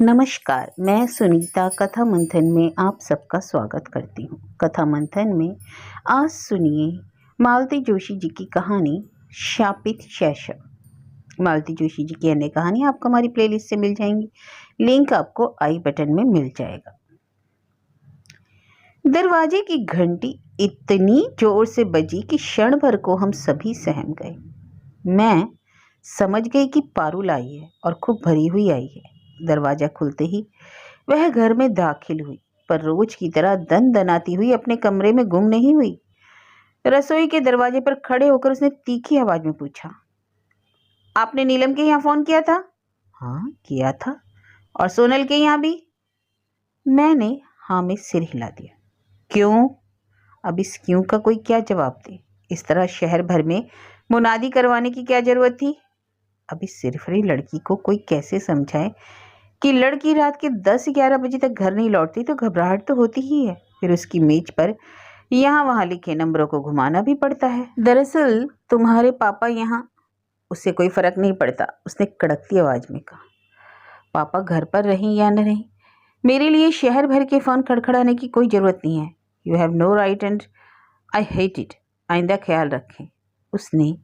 नमस्कार, मैं सुनीता कथा मंथन में आप सबका स्वागत करती हूँ। कथा मंथन में आज सुनिए मालती जोशी जी की कहानी शापित शैशव। मालती जोशी जी की अन्य कहानी आपको हमारी प्लेलिस्ट से मिल जाएंगी। लिंक आपको आई बटन में मिल जाएगा। दरवाजे की घंटी इतनी जोर से बजी कि क्षण भर को हम सभी सहम गए। मैं समझ गई कि पारुल आई है और खूब भरी हुई आई है। दरवाजा खुलते ही वह घर में दाखिल हुई, पर रोज की तरह दन दनाती हुई अपने कमरे में गुम नहीं हुई। रसोई के दरवाजे पर खड़े होकर उसने तीखी आवाज में पूछा, आपने नीलम के यहाँ फोन किया था? हाँ किया था। और सोनल के यहाँ भी? मैंने हाँ में सिर हिला दिया। क्यों? अब इस क्यों का कोई क्या जवाब दे। इस तरह शहर भर में मुनादी करवाने की क्या जरूरत थी? अब इस सिरफरी लड़की को कोई कैसे समझाए कि लड़की रात के 10-11 बजे तक घर नहीं लौटती तो घबराहट तो होती ही है। फिर उसकी मेज पर यहाँ वहाँ लिखे नंबरों को घुमाना भी पड़ता है। दरअसल तुम्हारे पापा यहाँ। उससे कोई फर्क नहीं पड़ता, उसने कड़कती आवाज में कहा। पापा घर पर रहें या न रहें, मेरे लिए शहर भर के फोन खड़खड़ाने की कोई जरूरत नहीं है। You have no right and I hate it. आइंदा ख्याल रखें, उसने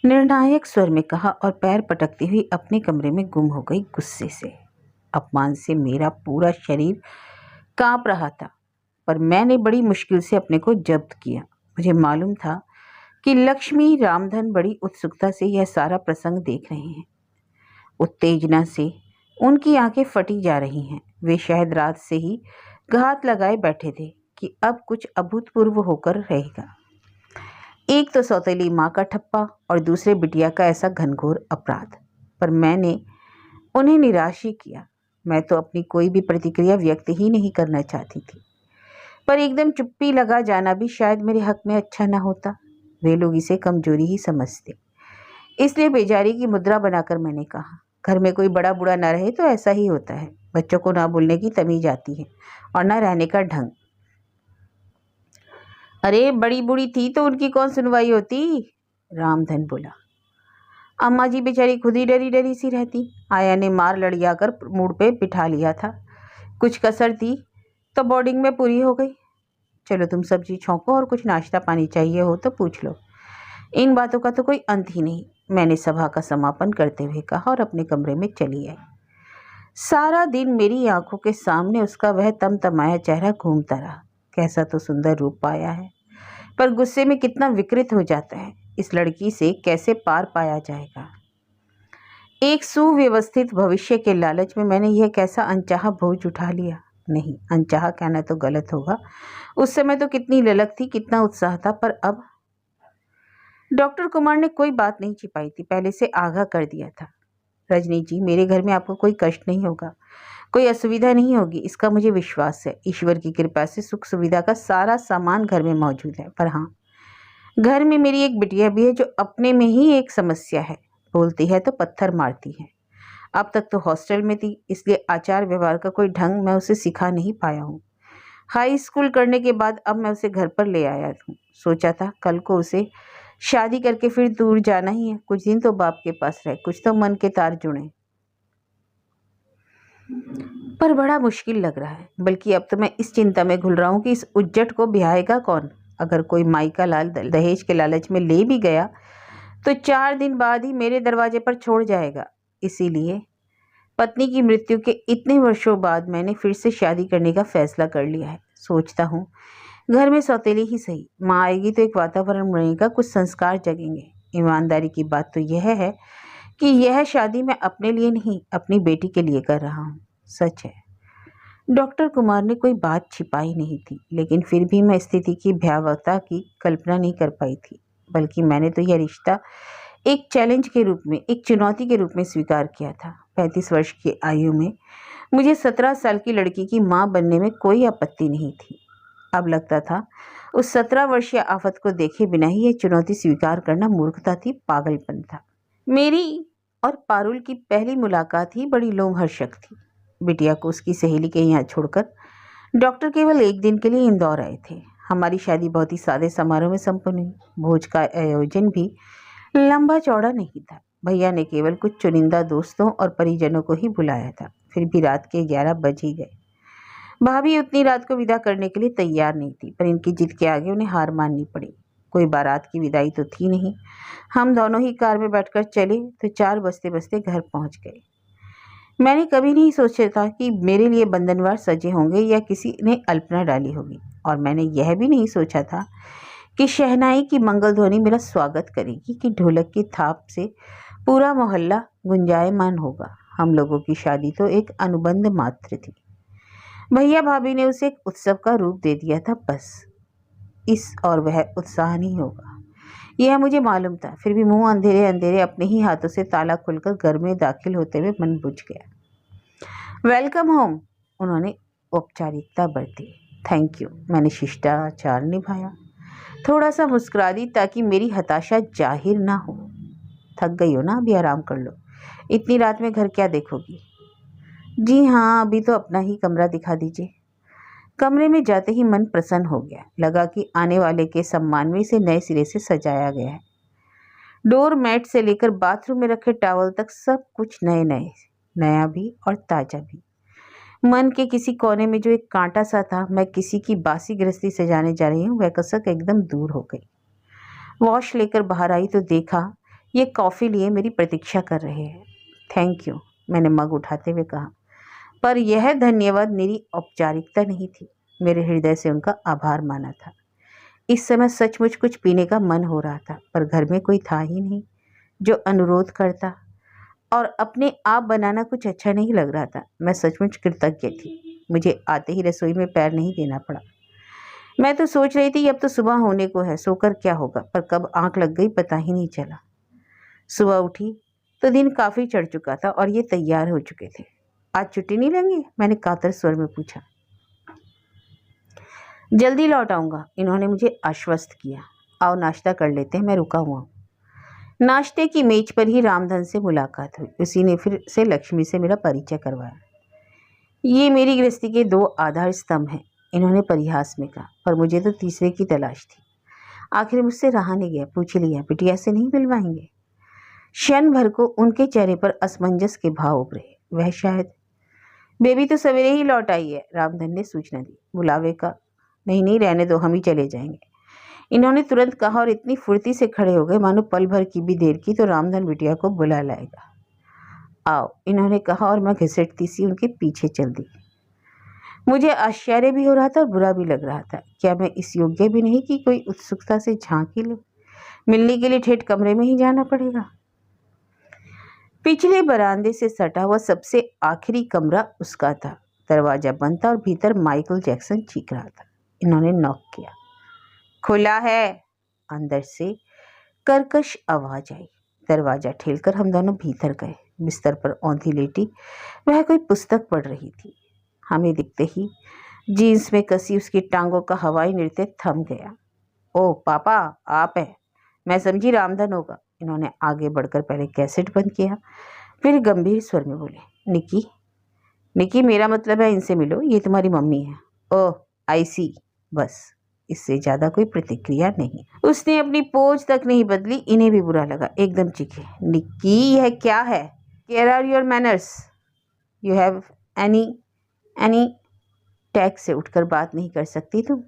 निर्णायक स्वर में कहा और पैर पटकती हुई अपने कमरे में गुम हो गई। गुस्से से, अपमान से मेरा पूरा शरीर कांप रहा था, पर मैंने बड़ी मुश्किल से अपने को जब्त किया। मुझे मालूम था कि लक्ष्मी रामधन बड़ी उत्सुकता से यह सारा प्रसंग देख रहे हैं। उत्तेजना से उनकी आंखें फटी जा रही हैं। वे शायद रात से ही घात लगाए बैठे थे कि अब कुछ अभूतपूर्व होकर रहेगा। एक तो सौतेली माँ का ठप्पा और दूसरे बिटिया का ऐसा घनघोर अपराध। पर मैंने उन्हें निराश ही किया। मैं तो अपनी कोई भी प्रतिक्रिया व्यक्त ही नहीं करना चाहती थी, पर एकदम चुप्पी लगा जाना भी शायद मेरे हक में अच्छा न होता। वे लोग इसे कमजोरी ही समझते, इसलिए बेजारी की मुद्रा बनाकर मैंने कहा, घर में कोई बड़ा बूढ़ा ना रहे तो ऐसा ही होता है। बच्चों को ना बोलने की तमीज आती है और ना रहने का ढंग। अरे बड़ी बूढ़ी थी तो उनकी कौन सुनवाई होती? रामधन बोला। अम्मा जी बेचारी खुद ही डरी डरी सी रहती। आया ने मार लड़ियाकर मुड़ पे बिठा लिया था। कुछ कसर थी तो बोर्डिंग में पूरी हो गई। चलो तुम सब्जी छौंको और कुछ नाश्ता पानी चाहिए हो तो पूछ लो। इन बातों का तो कोई अंत ही नहीं, मैंने सभा का समापन करते हुए कहा और अपने कमरे में चली आई। सारा दिन मेरी आंखों के सामने उसका वह तमतमाया चेहरा घूमता रहा। कैसा तो सुंदर रूप पाया है, पर गुस्से में कितना विकृत हो जाता है। इस लड़की से कैसे पार पाया जाएगा? एक सुव्यवस्थित भविष्य के लालच में मैंने यह कैसा अनचाहा बोझ उठा लिया। नहीं, अनचाहा कहना तो गलत होगा। उस समय तो कितनी ललक थी, कितना उत्साह था। पर अब डॉक्टर कुमार ने कोई बात नहीं छिपाई थी, पहले से आगाह कर दिया था। रजनी जी, मेरे घर में आपको कोई कष्ट नहीं होगा, कोई असुविधा नहीं होगी, इसका मुझे विश्वास है। ईश्वर की कृपा से सुख सुविधा का सारा सामान घर में मौजूद है। पर हाँ, घर में मेरी एक बिटिया भी है जो अपने में ही एक समस्या है। बोलती है तो पत्थर मारती है। अब तक तो हॉस्टल में थी, इसलिए आचार व्यवहार का कोई ढंग मैं उसे सिखा नहीं पाया हूँ। हाई स्कूल करने के बाद अब मैं उसे घर पर ले आया हूँ। सोचा था कल को उसे शादी करके फिर दूर जाना ही है। कुछ दिन तो बाप के पास रहे, कुछ तो मन के तार जुड़े, पर बड़ा मुश्किल लग रहा है। बल्कि अब तो मैं इस चिंता में घुल रहा हूँ कि इस उज्जट को ब्याहेगा कौन। अगर कोई माई का लाल दहेज के लालच में ले भी गया तो 4 दिन बाद ही मेरे दरवाजे पर छोड़ जाएगा। इसीलिए पत्नी की मृत्यु के इतने वर्षों बाद मैंने फिर से शादी करने का फैसला कर लिया है। सोचता हूँ घर में सौतेली ही सही, माँ आएगी तो एक वातावरण बनेगा, कुछ संस्कार जगेंगे। ईमानदारी की बात तो यह है कि यह शादी मैं अपने लिए नहीं, अपनी बेटी के लिए कर रहा हूँ। सच है, डॉक्टर कुमार ने कोई बात छिपाई नहीं थी, लेकिन फिर भी मैं स्थिति की भयावहता की कल्पना नहीं कर पाई थी। बल्कि मैंने तो यह रिश्ता एक चैलेंज के रूप में, एक चुनौती के रूप में स्वीकार किया था। 35 वर्ष की आयु में मुझे 17 साल की लड़की की माँ बनने में कोई आपत्ति नहीं थी। अब लगता था उस 17 वर्षीय आफत को देखे बिना ही यह चुनौती स्वीकार करना मूर्खता थी, पागलपन था। मेरी और पारुल की पहली मुलाकात ही बड़ी लोमहर्षक थी। बिटिया को उसकी सहेली के यहाँ छोड़कर डॉक्टर केवल एक दिन के लिए इंदौर आए थे। हमारी शादी बहुत ही सादे समारोह में संपन्न हुई। भोज का आयोजन भी लंबा चौड़ा नहीं था। भैया ने केवल कुछ चुनिंदा दोस्तों और परिजनों को ही बुलाया था। फिर भी रात के 11 बज ही गए। भाभी उतनी रात को विदा करने के लिए तैयार नहीं थी, पर इनकी जिद के आगे उन्हें हार माननी पड़ी। कोई बारात की विदाई तो थी नहीं। हम दोनों ही कार में बैठकर चले तो 4 बजते बजते घर पहुंच गए। मैंने कभी नहीं सोचा था कि मेरे लिए बंधनवार सजे होंगे या किसी ने अल्पना डाली होगी, और मैंने यह भी नहीं सोचा था कि शहनाई की मंगल ध्वनि मेरा स्वागत करेगी, कि ढोलक की थाप से पूरा मोहल्ला गुंजायमान होगा। हम लोगों की शादी तो एक अनुबंध मात्र थी। भैया भाभी ने उसे एक उत्सव का रूप दे दिया था, बस। इस और वह उत्साह नहीं होगा, यह मुझे मालूम था। फिर भी मुंह अंधेरे अंधेरे अपने ही हाथों से ताला खुलकर घर में दाखिल होते हुए मन बुझ गया। वेलकम होम, उन्होंने औपचारिकता बरती। थैंक यू, मैंने शिष्टाचार निभाया। थोड़ा सा मुस्कुरा दी ताकि मेरी हताशा जाहिर ना हो। थक गई हो ना, अभी आराम कर लो। इतनी रात में घर क्या देखोगी? जी हाँ, अभी तो अपना ही कमरा दिखा दीजिए। कमरे में जाते ही मन प्रसन्न हो गया। लगा कि आने वाले के सम्मान में इसे नए सिरे से सजाया गया है। डोर मैट से लेकर बाथरूम में रखे टॉवल तक सब कुछ नए नए, नया भी और ताज़ा भी। मन के किसी कोने में जो एक कांटा सा था, मैं किसी की बासी गृहस्थी सजाने जा रही हूँ, वह कसक एकदम दूर हो गई। वॉश लेकर बाहर आई तो देखा ये कॉफ़ी लिए मेरी प्रतीक्षा कर रहे हैं। थैंक यू, मैंने मग उठाते हुए कहा, पर यह धन्यवाद मेरी औपचारिकता नहीं थी। मेरे हृदय से उनका आभार माना था। इस समय सचमुच कुछ पीने का मन हो रहा था, पर घर में कोई था ही नहीं जो अनुरोध करता, और अपने आप बनाना कुछ अच्छा नहीं लग रहा था। मैं सचमुच कृतज्ञ थी। मुझे आते ही रसोई में पैर नहीं देना पड़ा। मैं तो सोच रही थी अब तो सुबह होने को है, सोकर क्या होगा, पर कब आंख लग गई पता ही नहीं चला। सुबह उठी तो दिन काफ़ी चढ़ चुका था और ये तैयार हो चुके थे। आज छुट्टी नहीं लेंगे? मैंने कातर स्वर में पूछा। जल्दी लौट आऊँगा, इन्होंने मुझे आश्वस्त किया। आओ नाश्ता कर लेते हैं, मैं रुका हुआ हूँ। नाश्ते की मेज पर ही रामधन से मुलाकात हुई। उसी ने फिर से लक्ष्मी से मेरा परिचय करवाया। ये मेरी गृहस्थी के 2 आधार स्तंभ हैं, इन्होंने परिहास में कहा, पर मुझे तो तीसरे की तलाश थी। आखिर मुझसे रहा नहीं गया, पूछ लिया, बिटिया से नहीं मिलवाएंगे? क्षण भर को उनके चेहरे पर असमंजस के भाव उभरे। वह शायद बेबी तो सवेरे ही लौट आई है, रामधन ने सूचना दी। बुलावे का? नहीं नहीं, रहने दो, हम ही चले जाएंगे, इन्होंने तुरंत कहा, और इतनी फुर्ती से खड़े हो गए मानो पल भर की भी देर की तो रामधन बिटिया को बुला लाएगा। आओ, इन्होंने कहा, और मैं घिसटती सी उनके पीछे चल दी। मुझे आश्चर्य भी हो रहा था और बुरा भी लग रहा था। क्या मैं इस योग्य भी नहीं कि कोई उत्सुकता से झांकी ले? मिलने के लिए ठेठ कमरे में ही जाना पड़ेगा। पिछले बरामदे से सटा हुआ सबसे आखिरी कमरा उसका था। दरवाजा बंद था और भीतर माइकल जैक्सन चीख रहा था। इन्होंने नॉक किया। खुला है, अंदर से कर्कश आवाज आई। दरवाजा ठेलकर हम दोनों भीतर गए। बिस्तर पर औंधी लेटी वह कोई पुस्तक पढ़ रही थी। हमें दिखते ही जीन्स में कसी उसकी टांगों का हवाई नृत्य थम गया। ओह पापा, आप हैं? मैं समझी रामधन होगा। इन्होंने आगे बढ़कर पहले कैसेट बंद किया, फिर गंभीर स्वर में बोले, निकी, निकी, मेरा मतलब है इनसे मिलो, ये तुम्हारी मम्मी है। ओह आई सी। बस, इससे ज़्यादा कोई प्रतिक्रिया नहीं। उसने अपनी पोज तक नहीं बदली। इन्हें भी बुरा लगा, एकदम चीखे, निक्की, यह क्या है? Care are your manners, you have any tag से उठकर बात नहीं कर सकती तुम?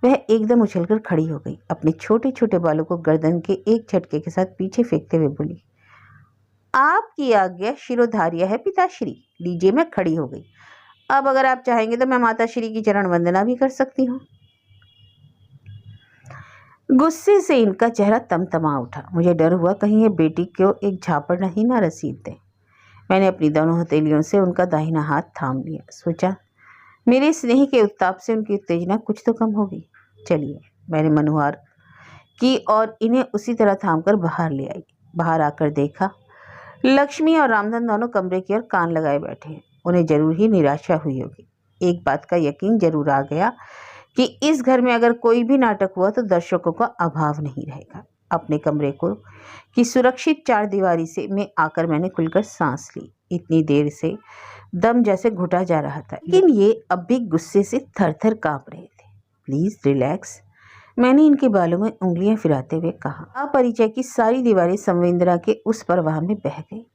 वह एकदम उछलकर खड़ी हो गई, अपने छोटे छोटे बालों को गर्दन के एक झटके के साथ पीछे फेंकते हुए बोली, आपकी आज्ञा शिरोधार्य है पिताश्री। लीजिए, मैं खड़ी हो गई। अब अगर आप चाहेंगे तो मैं माताश्री की चरण वंदना भी कर सकती हूँ। गुस्से से इनका चेहरा तमतमा उठा। मुझे डर हुआ कहीं ये बेटी को एक झापड़ ही ना रसीद दे। मैंने अपनी दोनों हथेलियों से उनका दाहिना हाथ थाम लिया। सोचा मेरे स्नेह के उत्ताप से उनकी उत्तेजना कुछ तो कम होगी। चलिए, मैंने मनुहार की और इन्हें उसी तरह थामकर बाहर ले आई। बाहर आकर देखा लक्ष्मी और रामधन दोनों कमरे की ओर कान लगाए बैठे हैं। उन्हें जरूर ही निराशा हुई होगी। एक बात का यकीन जरूर आ गया कि इस घर में अगर कोई भी नाटक हुआ तो दर्शकों का अभाव नहीं रहेगा। अपने कमरे को की सुरक्षित 4 दीवारी से में आकर मैंने खुलकर सांस ली। इतनी देर से दम जैसे घुटा जा रहा था, लेकिन ये अब भी गुस्से से थर थर कांप रहे थे। प्लीज रिलैक्स, मैंने इनके बालों में उंगलियां फिराते हुए कहा। अपरिचय की सारी दीवारें संवेदना के उस प्रवाह में बह गई।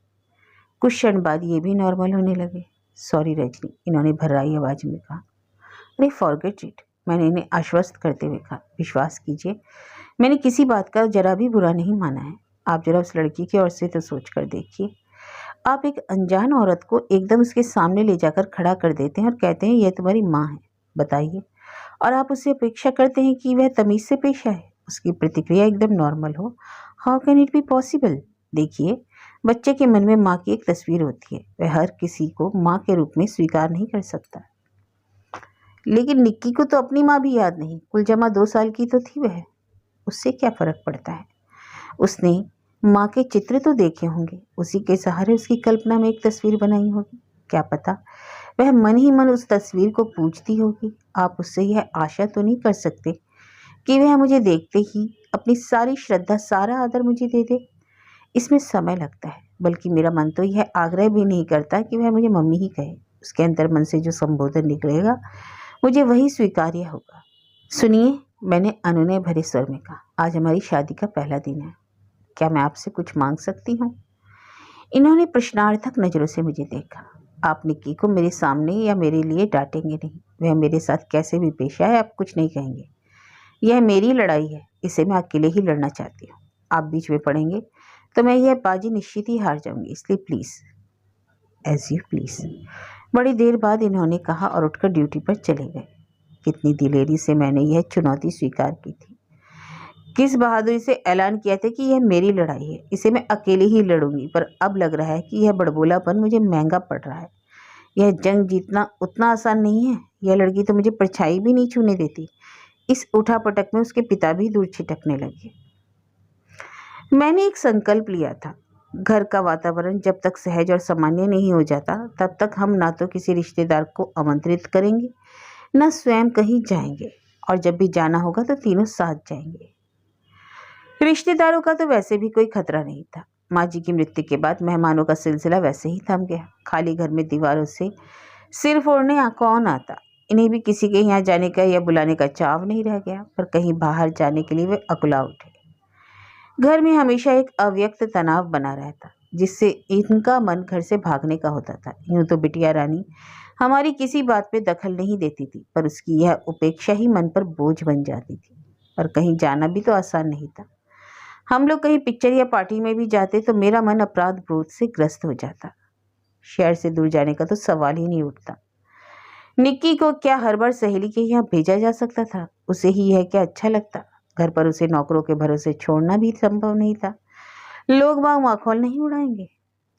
कुछ क्षण बाद ये भी नॉर्मल होने लगे। सॉरी रजनी, इन्होंने भर्राई आवाज में कहा। अरे फॉरगेट इट, मैंने इन्हें आश्वस्त करते हुए कहा। विश्वास कीजिए, मैंने किसी बात का जरा भी बुरा नहीं माना है। आप जरा उस लड़की की ओर से तो सोच कर देखिए। आप एक अनजान औरत को एकदम उसके सामने ले जाकर खड़ा कर देते हैं और कहते हैं यह तुम्हारी माँ है। बताइए, और आप उससे अपेक्षा करते हैं कि वह तमीज से पेश आए, उसकी प्रतिक्रिया एकदम नॉर्मल हो। How can it be possible? देखिए, बच्चे के मन में माँ की एक तस्वीर होती है। वह हर किसी को माँ के रूप में स्वीकार नहीं कर सकता। लेकिन निक्की को तो अपनी माँ भी याद नहीं। कुल जमा 2 साल की तो थी वह। उससे क्या फर्क पड़ता है? उसने माँ के चित्र तो देखे होंगे, उसी के सहारे उसकी कल्पना में एक तस्वीर बनाई होगी। क्या पता वह मन ही मन उस तस्वीर को पूजती होगी। आप उससे यह आशा तो नहीं कर सकते कि वह मुझे देखते ही अपनी सारी श्रद्धा, सारा आदर मुझे दे दे। इसमें समय लगता है, बल्कि मेरा मन तो यह आग्रह भी नहीं करता कि वह मुझे मम्मी ही कहे। उसके अंतर मन से जो संबोधन निकलेगा मुझे वही स्वीकार्य होगा। सुनिए, मैंने अनुनय भरे स्वर में कहा, आज हमारी शादी का पहला दिन है। क्या मैं आपसे कुछ मांग सकती हूँ? इन्होंने प्रश्नार्थक नज़रों से मुझे देखा। आप निक्की को मेरे सामने या मेरे लिए डांटेंगे नहीं। वह मेरे साथ कैसे भी पेश आए, आप कुछ नहीं कहेंगे। यह मेरी लड़ाई है, इसे मैं अकेले ही लड़ना चाहती हूँ। आप बीच में पड़ेंगे तो मैं यह बाजी निश्चित ही हार जाऊंगी, इसलिए प्लीज़, एज यू प्लीज़। बड़ी देर बाद इन्होंने कहा और उठकर ड्यूटी पर चले गए। कितनी दिलेरी से मैंने यह चुनौती स्वीकार की थी, किस बहादुरी से ऐलान किया था कि यह मेरी लड़ाई है, इसे मैं अकेले ही लड़ूंगी। पर अब लग रहा है कि यह बड़बोलापन मुझे महंगा पड़ रहा है। यह जंग जीतना उतना आसान नहीं है। यह लड़की तो मुझे परछाई भी नहीं छूने देती। इस उठापटक में उसके पिता भी दूर छिटकने लगे। मैंने एक संकल्प लिया था, घर का वातावरण जब तक सहज और सामान्य नहीं हो जाता तब तक हम ना तो किसी रिश्तेदार को आमंत्रित करेंगे, न स्वयं कहीं जाएंगे, और जब भी जाना होगा तो तीनों साथ जाएंगे। रिश्तेदारों का तो वैसे भी कोई खतरा नहीं था। माँ जी की मृत्यु के बाद मेहमानों का सिलसिला वैसे ही थम गया। खाली घर में दीवारों से सिर फोड़ने कौन आता? इन्हें भी किसी के यहाँ जाने का या बुलाने का चाव नहीं रह गया, पर कहीं बाहर जाने के लिए वे अकुला उठे। घर में हमेशा एक अव्यक्त तनाव बना रहता, जिससे इनका मन घर से भागने का होता था। यूं तो बिटिया रानी हमारी किसी बात पे दखल नहीं देती थी, पर उसकी यह उपेक्षा ही मन पर बोझ बन जाती थी। पर कहीं जाना भी तो आसान नहीं था। हम लोग कहीं पिक्चर या पार्टी में भी जाते तो मेरा मन अपराध बोध से ग्रस्त हो जाता। शहर से दूर जाने का तो सवाल ही नहीं उठता। निक्की को क्या हर बार सहेली के यहाँ भेजा जा सकता था? उसे ही यह क्या अच्छा लगता? घर पर उसे नौकरों के भरोसे छोड़ना भी संभव नहीं था। लोग बाग माखौल नहीं उड़ाएंगे।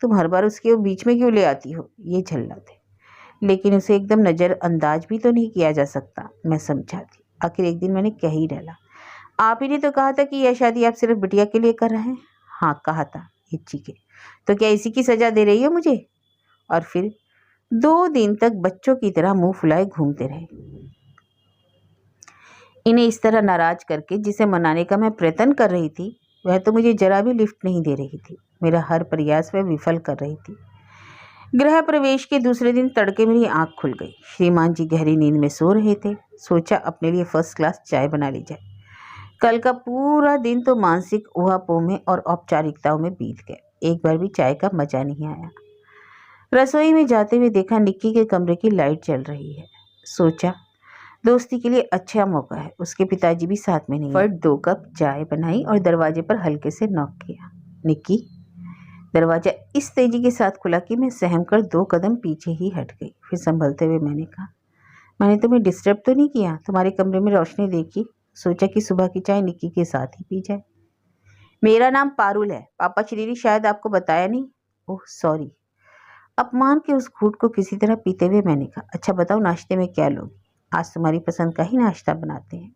तुम हर बार उसके बीच में क्यों ले आती हो? ये झल्ला थे। लेकिन उसे एकदम नज़रअंदाज भी तो नहीं किया जा सकता। मैं समझा थी। आखिर एक दिन मैंने कह ही डाला, आप ही ने तो कहा था कि यह शादी आप सिर्फ बिटिया के लिए कर रहे हैं। हाँ कहा था, इच्छी के। तो क्या इसी की सजा दे रही हो मुझे? और फिर 2 दिन तक बच्चों की तरह मुंह फुलाए घूमते रहे। इन्हें इस तरह नाराज करके जिसे मनाने का मैं प्रयत्न कर रही थी, वह तो मुझे जरा भी लिफ्ट नहीं दे रही थी। मेरा हर प्रयास वह विफल कर रही थी। गृह प्रवेश के दूसरे दिन तड़के मेरी आंख खुल गई। श्रीमान जी गहरी नींद में सो रहे थे। सोचा अपने लिए फर्स्ट क्लास चाय बना ली जाए। कल का पूरा दिन तो मानसिक ऊहापोह में और औपचारिकताओं में बीत गया। एक बार भी चाय का मजा नहीं आया। रसोई में जाते हुए देखा निक्की के कमरे की लाइट जल रही है। सोचा दोस्ती के लिए अच्छा मौका है। उसके पिताजी भी साथ में नहीं। फट 2 कप चाय बनाई और दरवाजे पर हल्के से नॉक किया। निक्की। दरवाजा इस तेजी के साथ खुला कि मैं सहम कर 2 कदम पीछे ही हट गई। फिर संभलते हुए मैंने कहा, मैंने तुम्हें डिस्टर्ब तो नहीं किया? तुम्हारे कमरे में रोशनी देखी, सोचा कि सुबह की चाय निक्की के साथ ही पी जाए। मेरा नाम पारुल है। पापा श्री ने शायद आपको बताया नहीं। Oh sorry. अपमान के उस घूंट को किसी तरह पीते हुए मैंने कहा, अच्छा बताओ नाश्ते में क्या लोगी? आज तुम्हारी पसंद का ही नाश्ता बनाते हैं।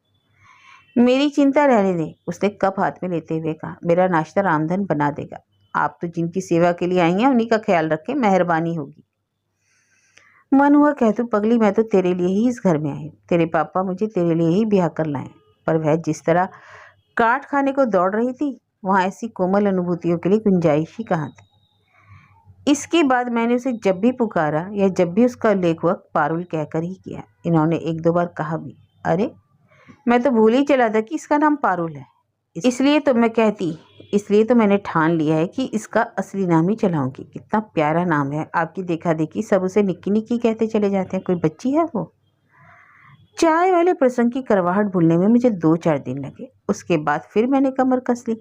मेरी चिंता रहने दे, उसने कप हाथ में लेते हुए कहा। मेरा नाश्ता रामधन बना देगा। आप तो जिनकी सेवा के लिए आई हैं उन्हीं का ख्याल रखें, मेहरबानी होगी। मन हुआ कह तू पगली, मैं तो तेरे लिए ही इस घर में आई। तेरे पापा मुझे तेरे लिए ही ब्याह कर लाए। पर वह जिस तरह काट खाने को दौड़ रही थी, वहाँ ऐसी कोमल अनुभूतियों के लिए गुंजाइश ही कहाँ थी। इसके बाद मैंने उसे जब भी पुकारा या जब भी उसका उल्लेख हुआ, पारुल कहकर ही किया। इन्होंने 1-2 बार कहा भी, अरे मैं तो भूल ही चला था कि इसका नाम पारुल है। इसलिए तो मैंने ठान लिया है कि इसका असली नाम ही चलाऊंगी। कितना प्यारा नाम है। आपकी देखा देखी सब उसे निक्की निक्की कहते चले जाते हैं। कोई बच्ची है वो? चाय वाले प्रसंग की करवाहट भूलने में मुझे 2-4 दिन लगे। उसके बाद फिर मैंने कमर कस ली।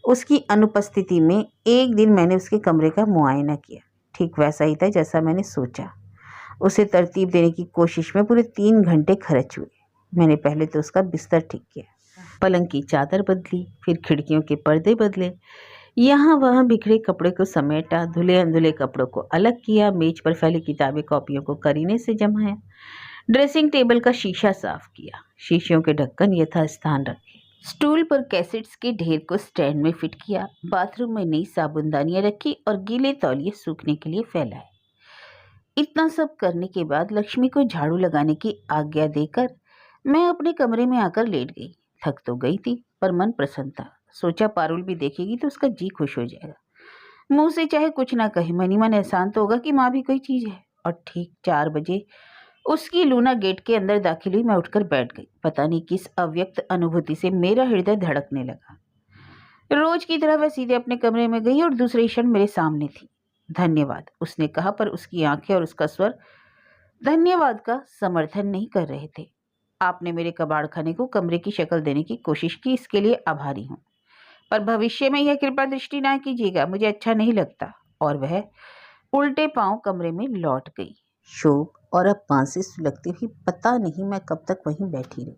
उसकी अनुपस्थिति में एक दिन मैंने उसके कमरे का मुआयना किया। ठीक वैसा ही था जैसा मैंने सोचा। उसे तरतीब देने की कोशिश में पूरे 3 घंटे खर्च हुए। मैंने पहले तो उसका बिस्तर ठीक किया, पलंग की चादर बदली, फिर खिड़कियों के पर्दे बदले, यहाँ वहाँ बिखरे कपड़े को समेटा, धुले अनधुले कपड़ों को अलग किया, मेज पर फैली किताबें कॉपियों को करीने से जमाया, ड्रेसिंग टेबल का शीशा साफ किया, शीशियों के ढक्कन यथास्थान रखे, स्टूल पर कैसेट्स के ढेर को स्टैंड में फिट किया, बाथरूम में नई साबुनदानियां रखी और गीले तौलिए सूखने के लिए फैलाए। इतना सब करने के बाद लक्ष्मी को झाड़ू लगाने की आज्ञा देकर मैं अपने कमरे में आकर लेट गई। थक तो गई थी पर मन प्रसन्न था। सोचा पारुल भी देखेगी तो उसका जी खुश हो जाएगा। मुंह से चाहे कुछ ना कहे, मनी मन एहसान तो होगा कि माँ भी कोई चीज़ है। और ठीक 4 बजे उसकी लूना गेट के अंदर दाखिल हुई। मैं उठकर बैठ गई। पता नहीं किस अव्यक्त अनुभूति से मेरा हृदय धड़कने लगा। रोज की तरह वह सीधे अपने कमरे में गई और दूसरे क्षण मेरे सामने थी। धन्यवाद, उसने कहा, पर उसकी आंखें और उसका स्वर धन्यवाद का समर्थन नहीं कर रहे थे। आपने मेरे कबाड़ खाने को कमरे की शक्ल देने की कोशिश की, इसके लिए आभारी हूँ, पर भविष्य में यह कृपा दृष्टि ना कीजिएगा, मुझे अच्छा नहीं लगता। और वह उल्टे पांव कमरे में लौट गई। शोक और अपमान से सुलगती हुई पता नहीं मैं कब तक वहीं बैठी रही।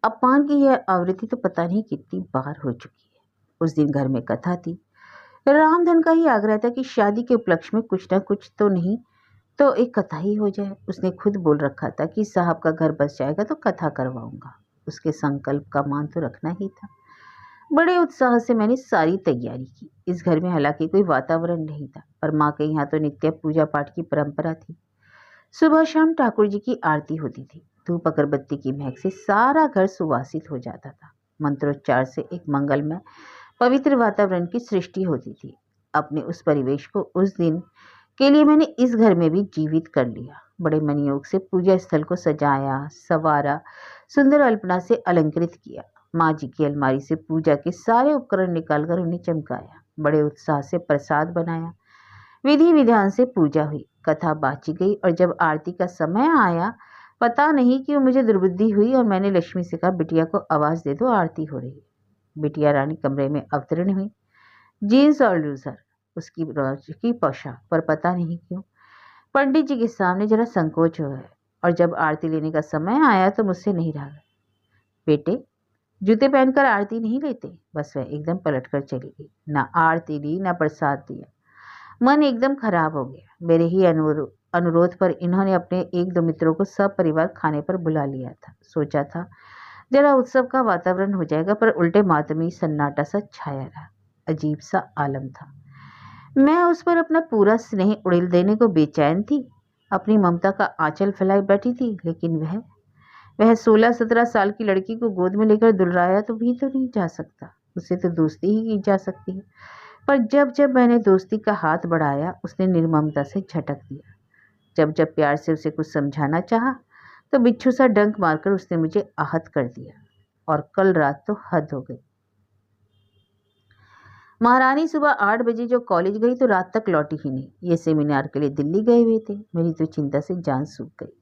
अपमान की यह आवृत्ति तो पता नहीं कितनी बार हो चुकी है। उस दिन घर में कथा थी। रामधन का ही आग्रह था कि शादी के उपलक्ष्य में कुछ ना कुछ तो नहीं तो एक कथा ही हो जाए। उसने खुद बोल रखा था कि साहब का घर बस जाएगा तो कथा करवाऊंगा। उसके संकल्प का मान तो रखना ही था। बड़े उत्साह से मैंने सारी तैयारी की। इस घर में हालांकि कोई वातावरण नहीं था, पर माँ के यहाँ तो नित्य पूजा पाठ की परंपरा थी। सुबह शाम ठाकुर जी की आरती होती थी। धूप अगरबत्ती की महक से सारा घर सुवासित हो जाता था। मंत्रोच्चार से एक मंगलमय पवित्र वातावरण की सृष्टि होती थी। अपने उस परिवेश को उस दिन के लिए मैंने इस घर में भी जीवित कर लिया। बड़े मनयोग से पूजा स्थल को सजाया, संवारा, सुंदर अल्पना से अलंकृत किया। माँ जी की अलमारी से पूजा के सारे उपकरण निकालकर उन्हें चमकाया। बड़े उत्साह से प्रसाद बनाया। विधि विधान से पूजा हुई, कथा बाची गई और जब आरती का समय आया, पता नहीं क्यों मुझे दुर्बुद्धि हुई और मैंने लक्ष्मी से कहा, बिटिया को आवाज़ दे दो, आरती हो रही है। बिटिया रानी कमरे में अवतरण हुई। जीन्स और लूजर, उसकी रोज की पोशाक, पर पता नहीं क्यों पंडित जी के सामने जरा संकोच हुआ है। और जब आरती लेने का समय आया तो मुझसे नहीं रहा। बेटे, जूते पहनकर आरती नहीं लेते। बस वह एकदम पलट कर चली गई। ना आरती ली, ना प्रसाद दिया। मन एकदम खराब हो गया। मेरे ही अनुरोध पर इन्होंने अपने 1-2 मित्रों को सब परिवार खाने पर बुला लिया था। सोचा था जरा उत्सव का वातावरण हो जाएगा, पर उल्टे मातमी सन्नाटा सा छाया रहा। अजीब सा आलम था। मैं उस पर अपना पूरा स्नेह उड़ेल देने को बेचैन थी। अपनी ममता का आंचल फैलाए बैठी थी, लेकिन वह 16-17 साल की लड़की को गोद में लेकर दुलराया तो भी तो नहीं जा सकता। उससे तो दोस्ती ही की जा सकती है। पर जब जब मैंने दोस्ती का हाथ बढ़ाया, उसने निर्ममता से झटक दिया। जब जब प्यार से उसे कुछ समझाना चाहा, तो बिच्छू सा डंक मारकर उसने मुझे आहत कर दिया। और कल रात तो हद हो गई। महारानी सुबह 8 बजे जो कॉलेज गई तो रात तक लौटी ही नहीं। ये सेमिनार के लिए दिल्ली गए हुए थे। मेरी तो चिंता से जान सूख गई।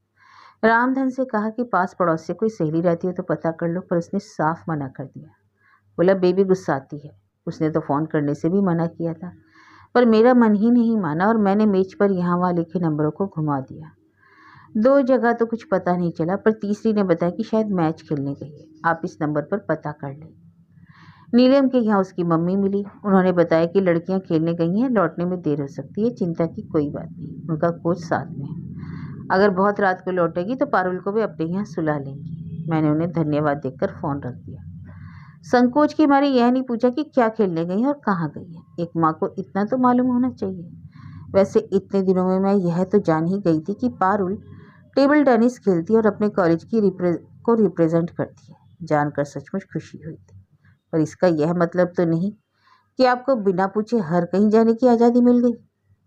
रामधन से कहा कि पास पड़ोस से कोई सहेली रहती हो तो पता कर लो, पर उसने साफ मना कर दिया। बोला बेबी गुस्साती है। उसने तो फ़ोन करने से भी मना किया था, पर मेरा मन ही नहीं माना और मैंने मेज पर यहाँ वहाँ लिखे नंबरों को घुमा दिया। 2 जगह तो कुछ पता नहीं चला, पर तीसरी ने बताया कि शायद मैच खेलने गई है। आप इस नंबर पर पता कर लें। नीलम के यहाँ उसकी मम्मी मिली। उन्होंने बताया कि लड़कियां खेलने गई हैं, लौटने में देर हो सकती है। चिंता की कोई बात नहीं, उनका कोच साथ में है। अगर बहुत रात को लौटेगी तो पारुल को भी अपने यहाँ सुला लेंगी। मैंने उन्हें धन्यवाद देकर फ़ोन रख दिया। संकोच के मारे यह नहीं पूछा कि क्या खेलने गई है और कहाँ गई है। एक माँ को इतना तो मालूम होना चाहिए। वैसे इतने दिनों में मैं यह तो जान ही गई थी कि पारुल टेबल टेनिस खेलती है और अपने कॉलेज की को रिप्रेजेंट करती है। जानकर सचमुच खुशी हुई थी, पर इसका यह मतलब तो नहीं कि आपको बिना पूछे हर कहीं जाने की आज़ादी मिल गई।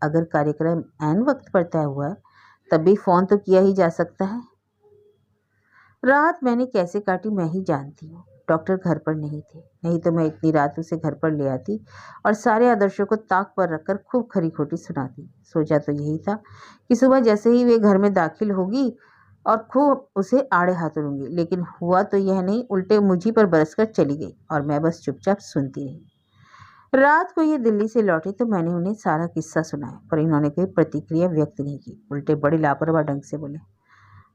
अगर कार्यक्रम ऐन वक्त पर तय हुआ है, तब भी फ़ोन तो किया ही जा सकता है। रात मैंने कैसे काटी मैं ही जानती हूँ। डॉक्टर घर पर नहीं थे, नहीं तो मैं इतनी रात उसे घर पर ले आती और सारे आदर्शों को ताक पर रखकर खूब खरी खोटी सुनाती। सोचा तो यही था कि सुबह जैसे ही वे घर में दाखिल होगी और खूब उसे आड़े हाथ लूंगी, लेकिन हुआ तो यह नहीं, उल्टे मुझी पर बरसकर चली गई और मैं बस चुपचाप सुनती रही। रात को ये दिल्ली से लौटे तो मैंने उन्हें सारा किस्सा सुनाया, पर इन्होंने कोई प्रतिक्रिया व्यक्त नहीं की। उल्टे बड़ी लापरवाह ढंग से बोले,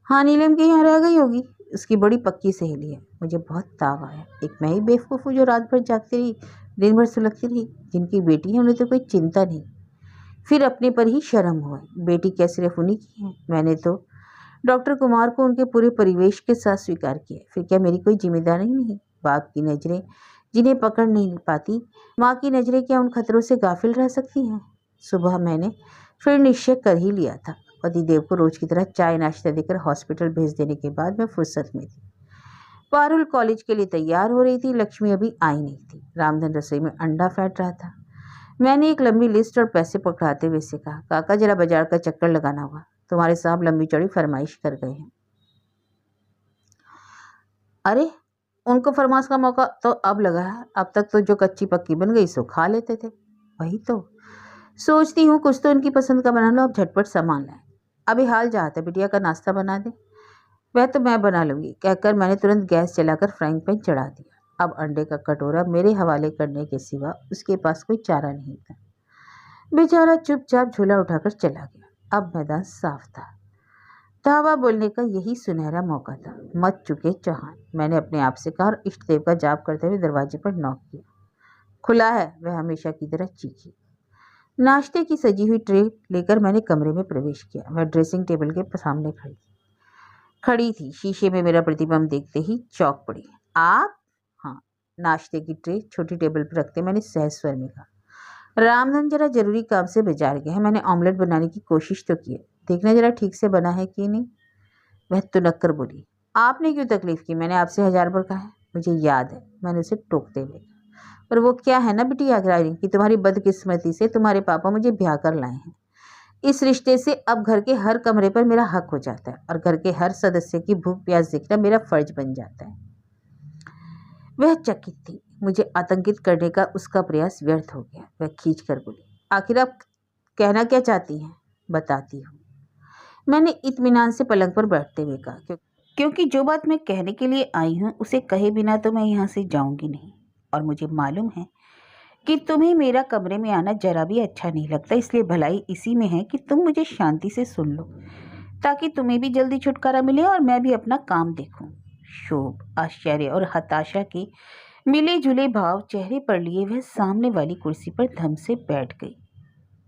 हाँ नीलम के यहाँ रह गई होगी, उसकी बड़ी पक्की सहेली है। मुझे बहुत ताव आया। एक मैं ही बेवकूफ़ हूँ जो रात भर जागती रही, दिन भर सुलगती रही। जिनकी बेटी है उन्हें तो कोई चिंता नहीं, फिर अपने पर ही शर्म हुआ। बेटी क्या सिर्फ उन्हीं की है? मैंने तो डॉक्टर कुमार को उनके पूरे परिवेश के साथ स्वीकार किया, फिर क्या मेरी कोई जिम्मेदारी नहीं? बाप की नज़रें जिन्हें पकड़ नहीं पाती, माँ की नज़रें क्या उन खतरों से गाफिल रह सकती हैं? सुबह मैंने फिर निश्चय कर ही लिया था। पतिदेव को रोज की तरह चाय नाश्ता देकर हॉस्पिटल भेज देने के बाद मैं फुर्सत में थी। पारुल कॉलेज के लिए तैयार हो रही थी। लक्ष्मी अभी आई नहीं थी। रामधन रसोई में अंडा फेंट रहा था। मैंने एक लंबी लिस्ट और पैसे पकड़ाते हुए से कहा, काका जरा बाजार का चक्कर लगाना होगा, तुम्हारे साहब लंबी चौड़ी फरमाइश कर गए हैं। अरे उनको फरमाइश का मौका तो अब लगा है, अब तक तो जो कच्ची पक्की बन गई सो खा लेते थे। वही तो सोचती हूँ कुछ तो उनकी पसंद का बना लो, अब झटपट सामान लाए। अभी हाल जाता है, बिटिया का नाश्ता बना दे। वह तो मैं बना लूँगी, कहकर मैंने तुरंत गैस जलाकर फ्राइंग पैन चढ़ा दिया। अब अंडे का कटोरा मेरे हवाले करने के सिवा उसके पास कोई चारा नहीं था। बेचारा चुपचाप झोला उठाकर चला गया। अब मैदान साफ था। धावा बोलने का यही सुनहरा मौका था। मच चुके चौहान, मैंने अपने आप से कहा और इष्ट देव का जाप करते हुए दरवाजे पर नॉक किया। खुला है, वह हमेशा की तरह चीखी। नाश्ते की सजी हुई ट्रे लेकर मैंने कमरे में प्रवेश किया। वह ड्रेसिंग टेबल के सामने खड़ी थी। शीशे में मेरा प्रतिबिंब देखते ही चौंक पड़ी। आप? हाँ। नाश्ते की ट्रे छोटी टेबल पर रखते मैंने सहज स्वर में कहा, रामधन जरा जरूरी काम से बाजार गया है। मैंने ऑमलेट बनाने की कोशिश तो की है, देखना जरा ठीक से बना है कि नहीं। वह तुनक कर बोली, आपने क्यों तकलीफ की? मैंने आपसे 1000 बार कहा है। मुझे याद है, मैंने उसे टोकते हुए कहा, पर वो क्या है ना बिटिया अग्रारी कि तुम्हारी बदकिस्मती से तुम्हारे पापा मुझे ब्याह कर लाए हैं। इस रिश्ते से अब घर के हर कमरे पर मेरा हक हो जाता है और घर के हर सदस्य की भूख प्यास देखना मेरा फर्ज बन जाता है। वह चकित थी। मुझे आतंकित करने का उसका प्रयास व्यर्थ हो गया। वह खींच कर बोली, आखिर आप कहना क्या चाहती हैं? बताती हूँ, मैंने इत्मीनान से पलंग पर बैठते हुए कहा, क्योंकि जो बात मैं कहने के लिए आई हूँ उसे कहे बिना तो मैं यहाँ से जाऊंगी नहीं। और मुझे मालूम है कि तुम्हें मेरा कमरे में आना जरा भी अच्छा नहीं लगता, इसलिए भलाई इसी में है कि तुम मुझे शांति से सुन लो, ताकि तुम्हें भी जल्दी छुटकारा मिले और मैं भी अपना काम देखूं। शोभ, आश्चर्य और हताशा के मिले जुले भाव चेहरे पर लिए वह सामने वाली कुर्सी पर धम से बैठ गई।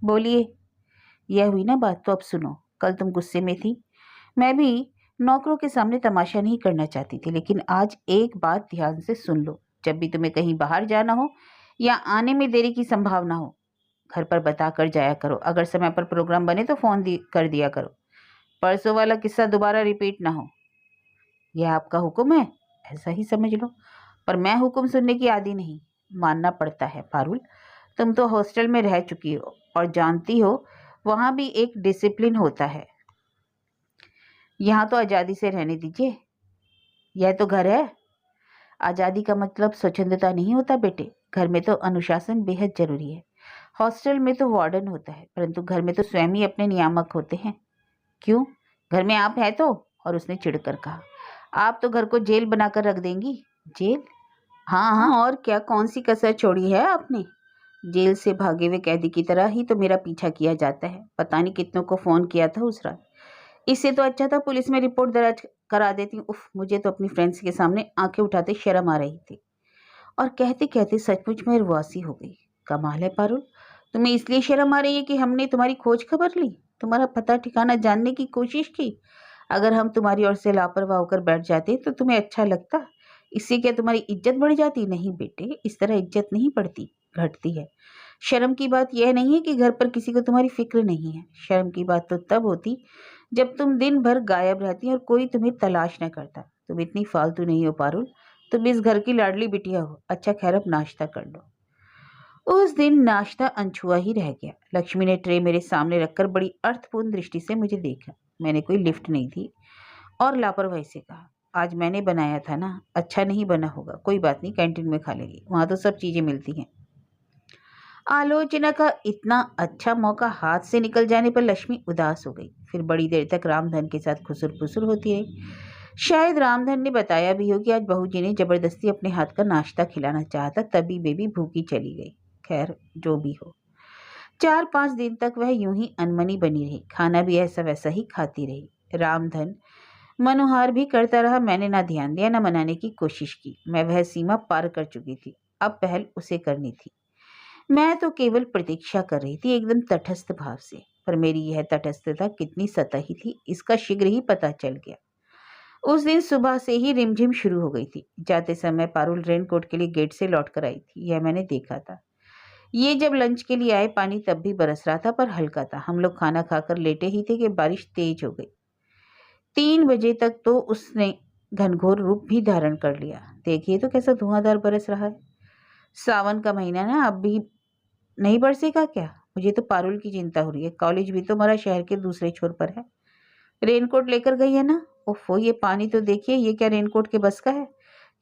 बोलिए, यह हुई ना बात, तो अब सुनो। कल तुम गुस्से में थी, मैं भी नौकरों के सामने तमाशा नहीं करना चाहती थी, लेकिन आज एक बात ध्यान से सुन लो। जब भी तुम्हें कहीं बाहर जाना हो या आने में देरी की संभावना हो, घर पर बता कर जाया करो। अगर समय पर प्रोग्राम बने तो फोन कर दिया करो। परसों वाला किस्सा दोबारा रिपीट ना हो। यह आपका हुक्म है, ऐसा ही समझ लो। पर मैं हुक्म सुनने की आदी नहीं, मानना पड़ता है। पारुल, तुम तो हॉस्टल में रह चुकी हो और जानती हो वहाँ भी एक डिसिप्लिन होता है। यहाँ तो आज़ादी से रहने दीजिए, यह तो घर है। आज़ादी का मतलब स्वच्छंदता नहीं होता बेटे, घर में तो अनुशासन बेहद जरूरी है। हॉस्टल में तो वार्डन होता है, परंतु घर में तो स्वयं ही अपने नियामक होते हैं। क्यों? घर में आप है तो? और उसने चिढ़कर कहा, आप तो घर को जेल बनाकर रख देंगी। जेल? हाँ हाँ, और क्या, कौन सी कसर छोड़ी है आपने? जेल से भागे हुए कैदी की तरह ही तो मेरा पीछा किया जाता है। पता नहीं कितनों को फोन किया था उस रात। इससे तो अच्छा था पुलिस में रिपोर्ट दर्ज करा देती। उफ, मुझे तो अपनी फ्रेंड्स के सामने आंखें उठाते शर्म आ रही थी। और कहते कहते सचमुच में रुआसी हो गई। कमाल है पारुल, तुम्हें इसलिए शर्म आ रही है कि हमने तुम्हारी खोज खबर ली, तुम्हारा पता ठिकाना जानने की कोशिश की। अगर हम तुम्हारी ओर से लापरवाह होकर बैठ जाते तो तुम्हें अच्छा लगता? इससे क्या तुम्हारी इज्जत बढ़ जाती? नहीं बेटे, इस तरह इज्जत नहीं बढ़ती, घटती है। शर्म की बात यह नहीं है कि घर पर किसी को तुम्हारी फिक्र नहीं है। शर्म की बात तो तब होती जब तुम दिन भर गायब रहती और कोई तुम्हें तलाश न करता। तुम इतनी फालतू नहीं हो पारुल, तुम इस घर की लाडली बिटिया हो। अच्छा खैर, अब नाश्ता कर लो। उस दिन नाश्ता अनछुआ ही रह गया। लक्ष्मी ने ट्रे मेरे सामने रखकर बड़ी अर्थपूर्ण दृष्टि से मुझे देखा। मैंने कोई लिफ्ट नहीं दी और लापरवाही से कहा, आज मैंने बनाया था ना, अच्छा नहीं बना होगा, कोई बात नहीं, कैंटीन में खा लेगी, वहाँ तो सब चीज़ें मिलती हैं। आलोचना का इतना अच्छा मौका हाथ से निकल जाने पर लक्ष्मी उदास हो गई। फिर बड़ी देर तक रामधन के साथ खुसुर फुसुर होती रही। शायद रामधन ने बताया भी हो कि आज बहू जी ने जबरदस्ती अपने हाथ का नाश्ता खिलाना चाहा था, तभी बेबी भूखी चली गई। खैर, जो भी हो, 4-5 दिन तक वह यूं ही अनमनी बनी रही, खाना भी ऐसा वैसा ही खाती रही। रामधन मनोहार भी करता रहा। मैंने ना ध्यान दिया, ना मनाने की कोशिश की। मैं वह सीमा पार कर चुकी थी, अब पहल उसे करनी थी। मैं तो केवल प्रतीक्षा कर रही थी, एकदम तटस्थ भाव से। पर मेरी यह तटस्थता कितनी सतही थी, इसका शीघ्र ही पता चल गया। उस दिन सुबह से ही रिमझिम शुरू हो गई थी। जाते समय पारुल रेनकोट के लिए गेट से लौट कर आई थी, यह मैंने देखा था। ये जब लंच के लिए आए, पानी तब भी बरस रहा था, पर हल्का था। हम लोग खाना खाकर लेटे ही थे कि बारिश तेज हो गई। 3 बजे तक तो उसने घनघोर रूप भी धारण कर लिया। देखिए तो कैसा धुआंधार बरस रहा है। सावन का महीना ना, अब भी नहीं बरसेगा क्या? मुझे तो पारुल की चिंता हो रही है। कॉलेज भी तो हमारा शहर के दूसरे छोर पर है। रेनकोट लेकर गई है ना? ओफो, ये पानी तो देखिए, ये क्या रेनकोट के बस का है?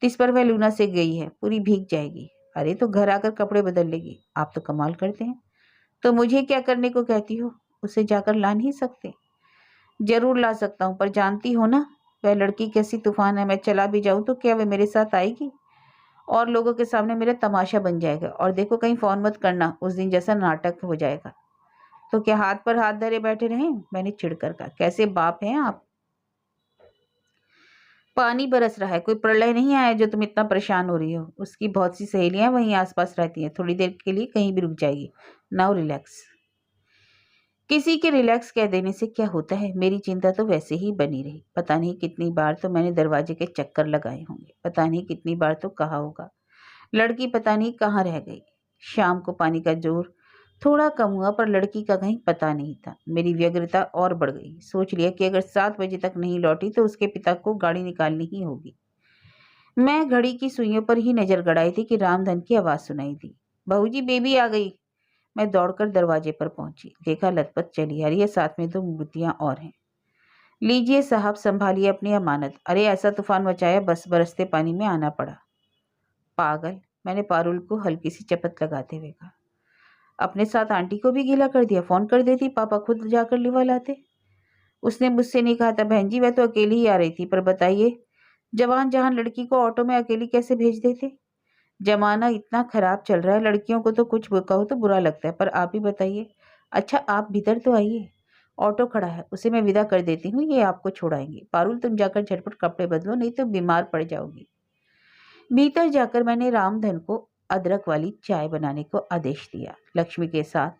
जिस पर वह लूना से गई है, पूरी भीग जाएगी। अरे तो घर आकर कपड़े बदल लेगी। आप तो कमाल करते हैं। तो मुझे क्या करने को कहती हो? उसे जाकर ला नहीं सकते? जरूर ला सकता हूँ, पर जानती हो ना वह लड़की कैसी तूफान है। मैं चला भी जाऊं तो क्या वह मेरे साथ आएगी? और लोगों के सामने मेरा तमाशा बन जाएगा। और देखो, कहीं फोन मत करना, उस दिन जैसा नाटक हो जाएगा। तो क्या हाथ पर हाथ धरे बैठे रहें? मैंने चिढ़कर कहा। कैसे बाप हैं आप? पानी बरस रहा है, कोई प्रलय नहीं आया जो तुम इतना परेशान हो रही हो। उसकी बहुत सी सहेलियां वहीं आसपास रहती हैं, थोड़ी देर के लिए कहीं भी रुक जाएगी। Now relax. किसी के रिलैक्स कह देने से क्या होता है? मेरी चिंता तो वैसे ही बनी रही। पता नहीं कितनी बार तो मैंने दरवाजे के चक्कर लगाए होंगे, पता नहीं कितनी बार तो कहा होगा, लड़की पता नहीं कहाँ रह गई। शाम को पानी का जोर थोड़ा कम हुआ, पर लड़की का कहीं पता नहीं था। मेरी व्यग्रता और बढ़ गई। सोच लिया कि अगर 7 बजे तक नहीं लौटी तो उसके पिता को गाड़ी निकालनी ही होगी। मैं घड़ी की सुइयों पर ही नजर गड़ाई थी कि रामधन की आवाज सुनाई दी। बहू जी, बेबी आ गई। मैं दौड़कर दरवाजे पर पहुंची। देखा लथपथ चली आ रही है, साथ में 2 मूर्तियां और हैं। लीजिए साहब, संभालिए अपनी अमानत। अरे ऐसा तूफान मचाया, बस बरसते पानी में आना पड़ा। पागल, मैंने पारुल को हल्की सी चपत लगाते हुए कहा। अपने साथ आंटी को भी गीला कर दिया। फोन कर देती, पापा खुद जाकर लिवा लाते। उसने मुझसे नहीं कहा था बहन जी, वह तो अकेली ही आ रही थी। पर बताइए, जवान जहान लड़की को ऑटो में अकेली कैसे भेज देते? जमाना इतना खराब चल रहा है, लड़कियों को तो कुछ कहो तो बुरा लगता है। पर आप ही बताइए। अच्छा, आप भीतर तो आइए, ऑटो खड़ा है, उसे मैं विदा कर देती हूँ, ये आपको छोड़ाएंगे। पारुल, तुम जाकर झटपट कपड़े बदलो, नहीं तो बीमार पड़ जाओगी। भीतर जाकर मैंने रामधन को अदरक वाली चाय बनाने को आदेश दिया। लक्ष्मी के साथ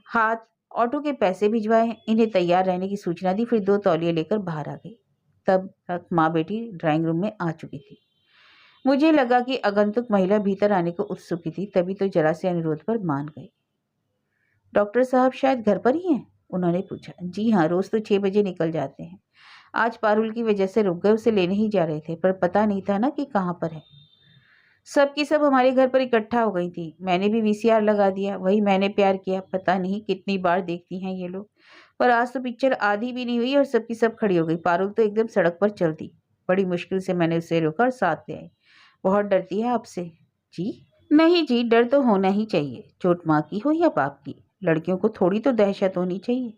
हाथ ऑटो के पैसे भिजवाए, इन्हें तैयार रहने की सूचना दी, फिर 2 तौलिए लेकर बाहर आ गई। तब तक माँ बेटी ड्राइंग रूम में आ चुकी थी। मुझे लगा कि आगंतुक महिला भीतर आने को उत्सुक थी, तभी तो जरा से अनुरोध पर मान गई। डॉक्टर साहब शायद घर पर ही हैं? उन्होंने पूछा। जी हाँ, रोज तो 6 बजे निकल जाते हैं। आज पारुल की वजह से रुक गए, उसे लेने ही जा रहे थे, पर पता नहीं था ना कि कहाँ पर है। सब की सब हमारे घर पर इकट्ठा हो गई थी। मैंने भी वीसीआर लगा दिया, वही मैंने प्यार किया। पता नहीं कितनी बार देखती हैं ये लोग, पर आज तो पिक्चर आधी भी नहीं हुई और सबकी सब खड़ी हो गई। पारुल तो एकदम सड़क पर चलती। बड़ी मुश्किल से मैंने उसे रोका और साथ ले आई। बहुत डरती है आपसे? जी नहीं जी, डर तो होना ही चाहिए, चोट माँ की हो या बाप की। लड़कियों को थोड़ी तो दहशत होनी चाहिए।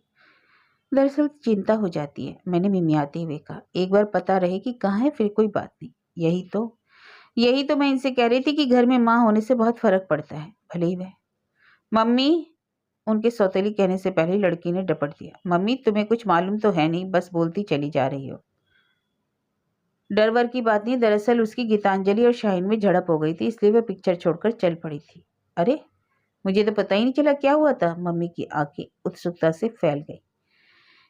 दरअसल चिंता हो जाती है, मैंने मिमियाते हुए कहा। एक बार पता रहे कि कहाँ है, फिर कोई बात नहीं। यही तो मैं इनसे कह रही थी कि घर में माँ होने से बहुत फर्क पड़ता है, भले ही वह। मम्मी, उनके सौतेली कहने से पहले लड़की ने डपट दिया। मम्मी, तुम्हें कुछ मालूम तो है नहीं, बस बोलती चली जा रही हो। डर वर की बात नहीं, दरअसल उसकी गीतांजलि और शाहीन में झड़प हो गई थी, इसलिए वह पिक्चर छोड़कर चल पड़ी थी। अरे, मुझे तो पता ही नहीं चला क्या हुआ था। मम्मी की आंखें उत्सुकता से फैल गई।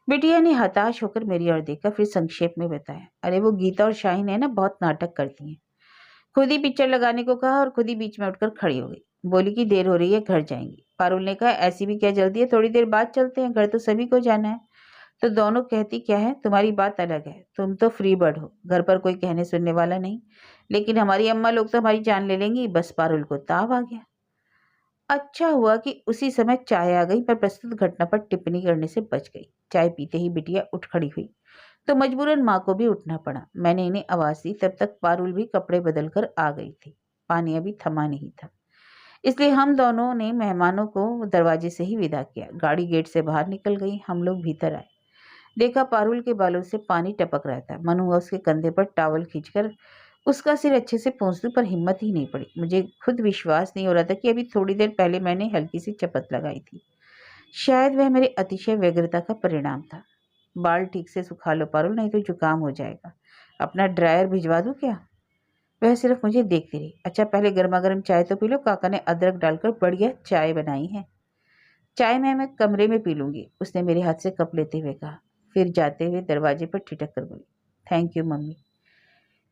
बिटिया ने हताश होकर मेरी ओर देखा, फिर संक्षेप में बताया। अरे वो गीता और शाहीन है ना, बहुत नाटक करती हैं। खुद ही पिक्चर लगाने को कहा और खुद ही बीच में उठकर खड़ी हो गई। बोली कि देर हो रही है, घर जाएंगी। पारुल ने कहा, ऐसी भी क्या जल्दी है, थोड़ी देर बाद चलते हैं, घर तो सभी को जाना है। तो दोनों कहती क्या है, तुम्हारी बात अलग है, तुम तो फ्री बर्ड हो, घर पर कोई कहने सुनने वाला नहीं, लेकिन हमारी अम्मा लोग तो हमारी जान ले लेंगी। बस पारुल को ताव आ गया। अच्छा हुआ कि उसी समय चाय आ गई, पर प्रस्तुत घटना पर टिप्पणी करने से बच गई। चाय पीते ही बिटिया उठ खड़ी हुई। तो मजबूरन माँ को भी उठना पड़ा। मैंने इन्हें आवाज़ दी, तब तक पारुल भी कपड़े बदल कर आ गई थी। पानी अभी थमा नहीं था, इसलिए हम दोनों ने मेहमानों को दरवाजे से ही विदा किया। गाड़ी गेट से बाहर निकल गई। हम लोग भीतर आए। देखा पारुल के बालों से पानी टपक रहा था। मन हुआ उसके कंधे पर टॉवल खींचकर उसका सिर अच्छे से पोंछ दूं, पर हिम्मत ही नहीं पड़ी। मुझे खुद विश्वास नहीं हो रहा था कि अभी थोड़ी देर पहले मैंने हल्की सी चपत लगाई थी। शायद वह मेरे अतिशय व्यग्रता का परिणाम था। बाल ठीक से सुखा लो पारुल, नहीं तो जुकाम हो जाएगा। अपना ड्रायर भिजवा दूं क्या? वह सिर्फ मुझे देखती रही। अच्छा पहले गर्मा गर्म चाय तो पी लो, काका ने अदरक डालकर बढ़िया चाय बनाई है। चाय मैं कमरे में पी लूंगी, उसने मेरे हाथ से कप लेते हुए कहा। फिर जाते हुए दरवाजे पर ठिठक कर बोली, थैंक यू मम्मी।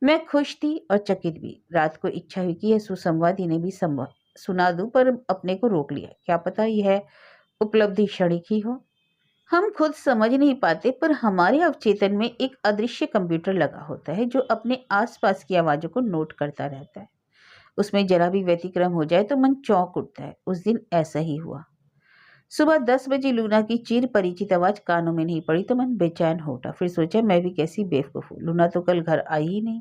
मैं खुश थी और चकित भी। रात को इच्छा हुई कि यह सुसंवाद इन्हें भी संवाद सुना दूं, पर अपने को रोक लिया। क्या पता यह उपलब्धि क्षणिक ही हो। हम खुद समझ नहीं पाते, पर हमारे अवचेतन में एक अदृश्य कंप्यूटर लगा होता है जो अपने आसपास की आवाज़ों को नोट करता रहता है। उसमें जरा भी व्यतिक्रम हो जाए तो मन चौंक उठता है। उस दिन ऐसा ही हुआ। सुबह 10 बजे लूना की चिर परिचित आवाज़ कानों में नहीं पड़ी तो मन बेचैन हो उठा। फिर सोचा मैं भी कैसी बेवकूफ़ हूँ, लूना तो कल घर आई ही नहीं।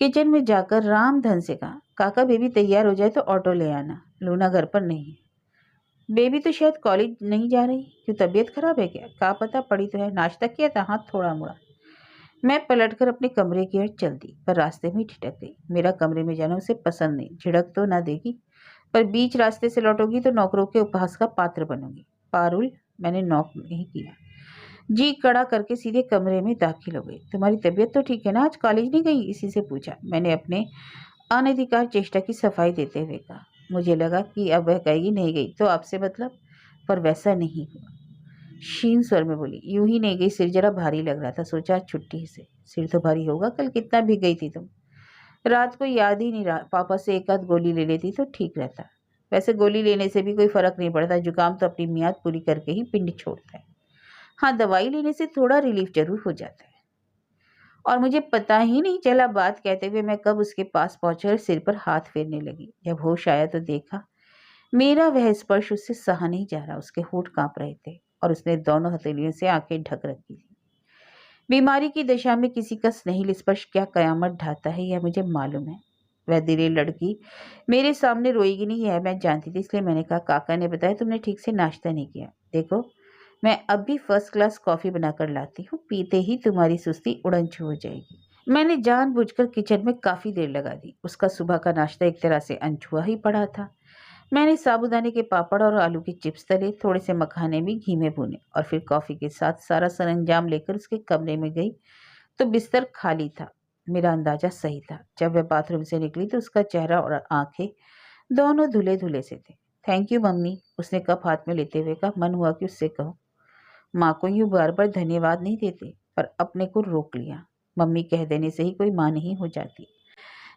किचन में जाकर राम धन से कहा, काका बेबी तैयार हो जाए तो ऑटो ले आना, लूना घर पर नहीं है। बेबी तो शायद कॉलेज नहीं जा रही, क्यों तबीयत खराब है क्या? का पता, पड़ी तो है। नाश्ता किया था? हाथ थोड़ा मुड़ा। मैं पलटकर अपने कमरे की ओर चल दी, पर रास्ते में ठिठक गई। मेरा कमरे में जाना उसे पसंद नहीं। झिड़क तो ना देगी, पर बीच रास्ते से लौटोगी तो नौकरों के उपहास का पात्र बनोगी। पारुल, मैंने नॉक नहीं किया। जी कड़ा करके सीधे कमरे में दाखिल हो गई। तुम्हारी तबीयत तो ठीक है ना? आज कॉलेज नहीं गई? इसी से पूछा। मैंने अपने अनधिकार चेष्टा की सफाई देते हुए कहा। मुझे लगा कि अब वह कहेगी नहीं गई तो आपसे मतलब, पर वैसा नहीं हुआ। क्षीण स्वर में बोली, यूं ही नहीं गई, सिर जरा भारी लग रहा था, सोचा आज छुट्टी से। सिर तो भारी होगा, कल कितना भीग गई थी तुम। रात को याद ही नहीं रहा। पापा से एक आध गोली ले लेती तो ठीक रहता। वैसे गोली लेने से भी कोई फर्क नहीं पड़ता, जुकाम तो अपनी मियाद पूरी करके ही पिंड छोड़ता है। हाँ, दवाई लेने से थोड़ा रिलीफ जरूर हो जाता है। और मुझे पता ही नहीं चला बात कहते हुए मैं कब उसके पास पहुंची और सिर पर हाथ फेरने लगी। जब होश आया तो देखा मेरा वह स्पर्श उससे सहा नहीं जा रहा। उसके होंठ कांप रहे थे और उसने दोनों हथेलियों से आंखें ढक रखी थी। बीमारी की दशा में किसी का स्नेहिल स्पर्श क्या कयामत ढाता है, यह मुझे मालूम है। वह दिलेर लड़की मेरे सामने रोएगी नहीं, यह मैं जानती थी। इसलिए मैंने कहा, काका ने बताया तुमने ठीक से नाश्ता नहीं किया। देखो, मैं अब भी फर्स्ट क्लास कॉफ़ी बनाकर लाती हूँ, पीते ही तुम्हारी सुस्ती उड़न छू हो जाएगी। मैंने जानबूझकर किचन में काफ़ी देर लगा दी। उसका सुबह का नाश्ता एक तरह से अनछुआ ही पड़ा था। मैंने साबूदाने के पापड़ और आलू के चिप्स तले, थोड़े से मखाने भी घी में भुने और फिर कॉफ़ी के साथ सारा सरंजाम लेकर उसके कमरे में गई तो बिस्तर खाली था। मेरा अंदाजा सही था। जब वह बाथरूम से निकली तो उसका चेहरा और आंखें दोनों धुले धुले से थे। थैंक यू मम्मी, उसने कप हाथ में लेते हुए कहा। मन हुआ कि उससे कहूँ, माँ को यूँ बार बार धन्यवाद नहीं देते, पर अपने को रोक लिया। मम्मी कह देने से ही कोई माँ नहीं हो जाती।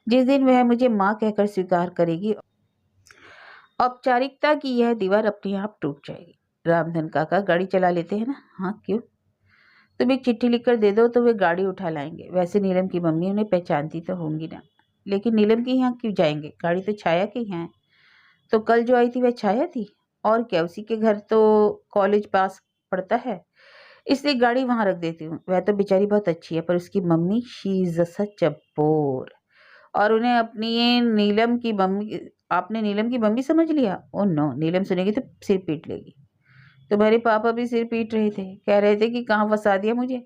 जिस दिन वह मुझे माँ कहकर स्वीकार करेगी, औपचारिकता की यह दीवार अपने आप टूट जाएगी। रामधन काका गाड़ी चला लेते हैं ना? हाँ, क्यों? तुम एक चिट्ठी लिखकर दे दो तो वे गाड़ी उठा लाएंगे। वैसे नीलम की मम्मी उन्हें पहचानती तो होंगी ना। लेकिन नीलम के यहाँ क्यों जाएंगे? गाड़ी तो छाया की है। तो कल जो आई थी वह छाया थी? और क्या, उसी के घर तो कॉलेज पास पड़ता है, इसलिए गाड़ी वहां रख देती हूँ। वह तो बेचारी बहुत अच्छी है, पर उसकी mummy she is such a bore. और उन्हें अपनी ये नीलम की मम्मी, आपने नीलम की मम्मी समझ लिया? ओ नो, नीलम सुनेगी तो सिर पीट लेगी। तुम्हारे पापा भी सिर पीट रहे थे, कह रहे थे कि कहाँ फंसा दिया मुझे।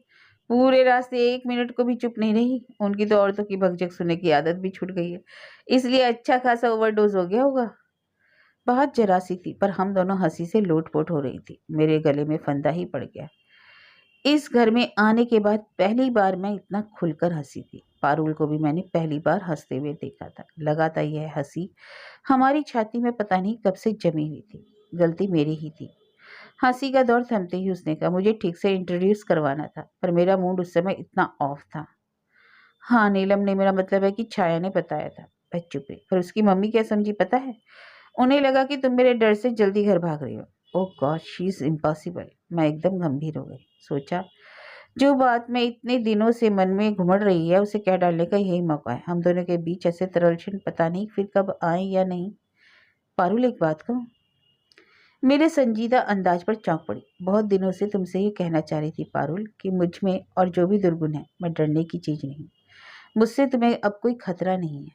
पूरे रास्ते एक मिनट को भी चुप नहीं रही। उनकी तो औरतों की भगजग सुनने की आदत भी छूट गई है, इसलिए अच्छा खासा ओवरडोज हो गया होगा। बहुत जरा सी थी, पर हम दोनों हंसी से लोटपोट हो रही थी। मेरे गले में फंदा ही पड़ गया। इस घर में आने के बाद पहली बार मैं इतना खुलकर हंसी थी। पारुल को भी मैंने पहली बार हंसते हुए देखा था। लगा था यह हंसी हमारी छाती में पता नहीं कब से जमी हुई थी। गलती मेरी ही थी। हंसी का दौर थमते ही उसने कहा, मुझे ठीक से इंट्रोड्यूस करवाना था, पर मेरा मूड उस समय इतना ऑफ था। हाँ, नीलम ने, मेरा मतलब है कि छाया ने बताया था। वह चुप रही। पर उसकी मम्मी क्या समझी पता है? उन्हें लगा कि तुम मेरे डर से जल्दी घर भाग रही हो। ओह गॉड, शी इज इम्पॉसिबल। मैं एकदम गंभीर हो गई। सोचा, जो बात मैं इतने दिनों से मन में घुमड़ रही है उसे कह डालने का यही मौका है। हम दोनों के बीच ऐसे तरल क्षण पता नहीं फिर कब आए या नहीं। पारुल, एक बात कहूं? मेरे संजीदा अंदाज पर चौंक पड़ी। बहुत दिनों से तुमसे ये कहना चाह रही थी पारुल कि मुझ में और जो भी दुर्गुण है, मैं डरने की चीज नहीं। मुझसे तुम्हें अब कोई खतरा नहीं है।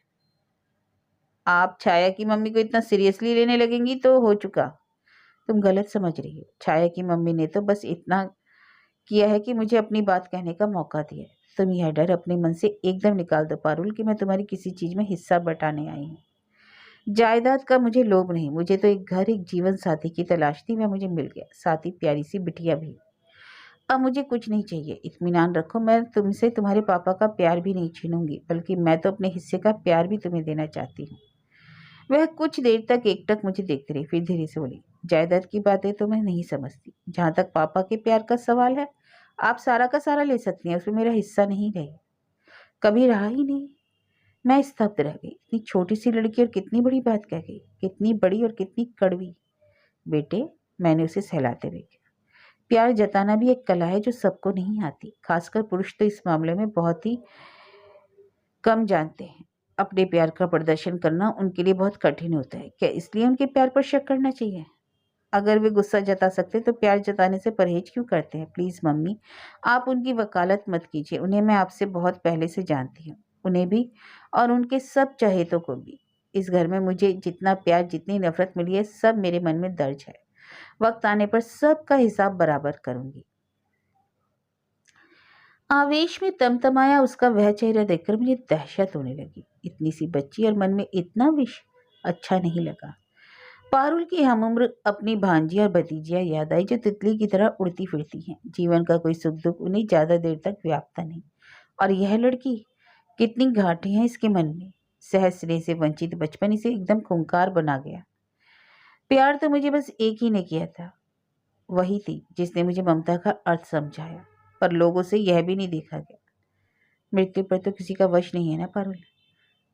आप छाया की मम्मी को इतना सीरियसली लेने लगेंगी तो हो चुका। तुम गलत समझ रही हो। छाया की मम्मी ने तो बस इतना किया है कि मुझे अपनी बात कहने का मौका दिया है। तुम यह डर अपने मन से एकदम निकाल दो पारुल कि मैं तुम्हारी किसी चीज में हिस्सा बटाने आई हूँ। जायदाद का मुझे लोभ नहीं। मुझे तो एक घर, एक जीवन साथी की तलाश थी। वह मुझे मिल गया, साथ ही प्यारी सी बिटिया भी। अब मुझे कुछ नहीं चाहिए। इत्मीनान रखो, मैं तुमसे तुम्हारे पापा का प्यार भी नहीं छीनूंगी, बल्कि मैं तो अपने हिस्से का प्यार भी तुम्हें देना चाहती हूँ। वह कुछ देर तक एकटक मुझे देखती रही, फिर धीरे से बोली, जायदाद की बातें तो मैं नहीं समझती। जहां तक पापा के प्यार का सवाल है, आप सारा का सारा ले सकती हैं, उसमें मेरा हिस्सा नहीं रहे, कभी रहा ही नहीं। मैं स्तब्ध रह गई। इतनी छोटी सी लड़की और कितनी बड़ी बात कह गई, कितनी बड़ी और कितनी कड़वी। बेटे, मैंने उसे सहलाते हुए कहा, प्यार जताना भी एक कला है जो सबको नहीं आती। खासकर पुरुष तो इस मामले में बहुत ही कम जानते हैं। अपने प्यार का प्रदर्शन करना उनके लिए बहुत कठिन होता है। क्या इसलिए उनके प्यार पर शक करना चाहिए? अगर वे गुस्सा जता सकते तो प्यार जताने से परहेज क्यों करते हैं? प्लीज मम्मी, आप उनकी वकालत मत कीजिए। उन्हें मैं आपसे बहुत पहले से जानती हूँ, उन्हें भी और उनके सब चहेतों को भी। इस घर में मुझे जितना प्यार, जितनी नफरत मिली है, सब मेरे मन में दर्ज है। वक्त आने पर सबका हिसाब बराबर करूंगी। आवेश में तमतमाया उसका वह चेहरा देखकर मुझे दहशत होने लगी। इतनी सी बच्ची और मन में इतना विष, अच्छा नहीं लगा। पारुल की हमउम्र अपनी भांजी और भतीजियां याद आई, जो तितली की तरह उड़ती फिरती हैं। जीवन का कोई सुख दुख उन्हें ज्यादा देर तक व्यापता नहीं। और यह लड़की, कितनी घाटी है इसके मन में। सहज स्नेह से वंचित बचपन इसे एकदम खूंखार बना गया। प्यार तो मुझे बस एक ही ने किया था, वही थी जिसने मुझे ममता का अर्थ समझाया। पर लोगों से यह भी नहीं देखा गया। मृत्यु पर तो किसी का वश नहीं है ना पारुल।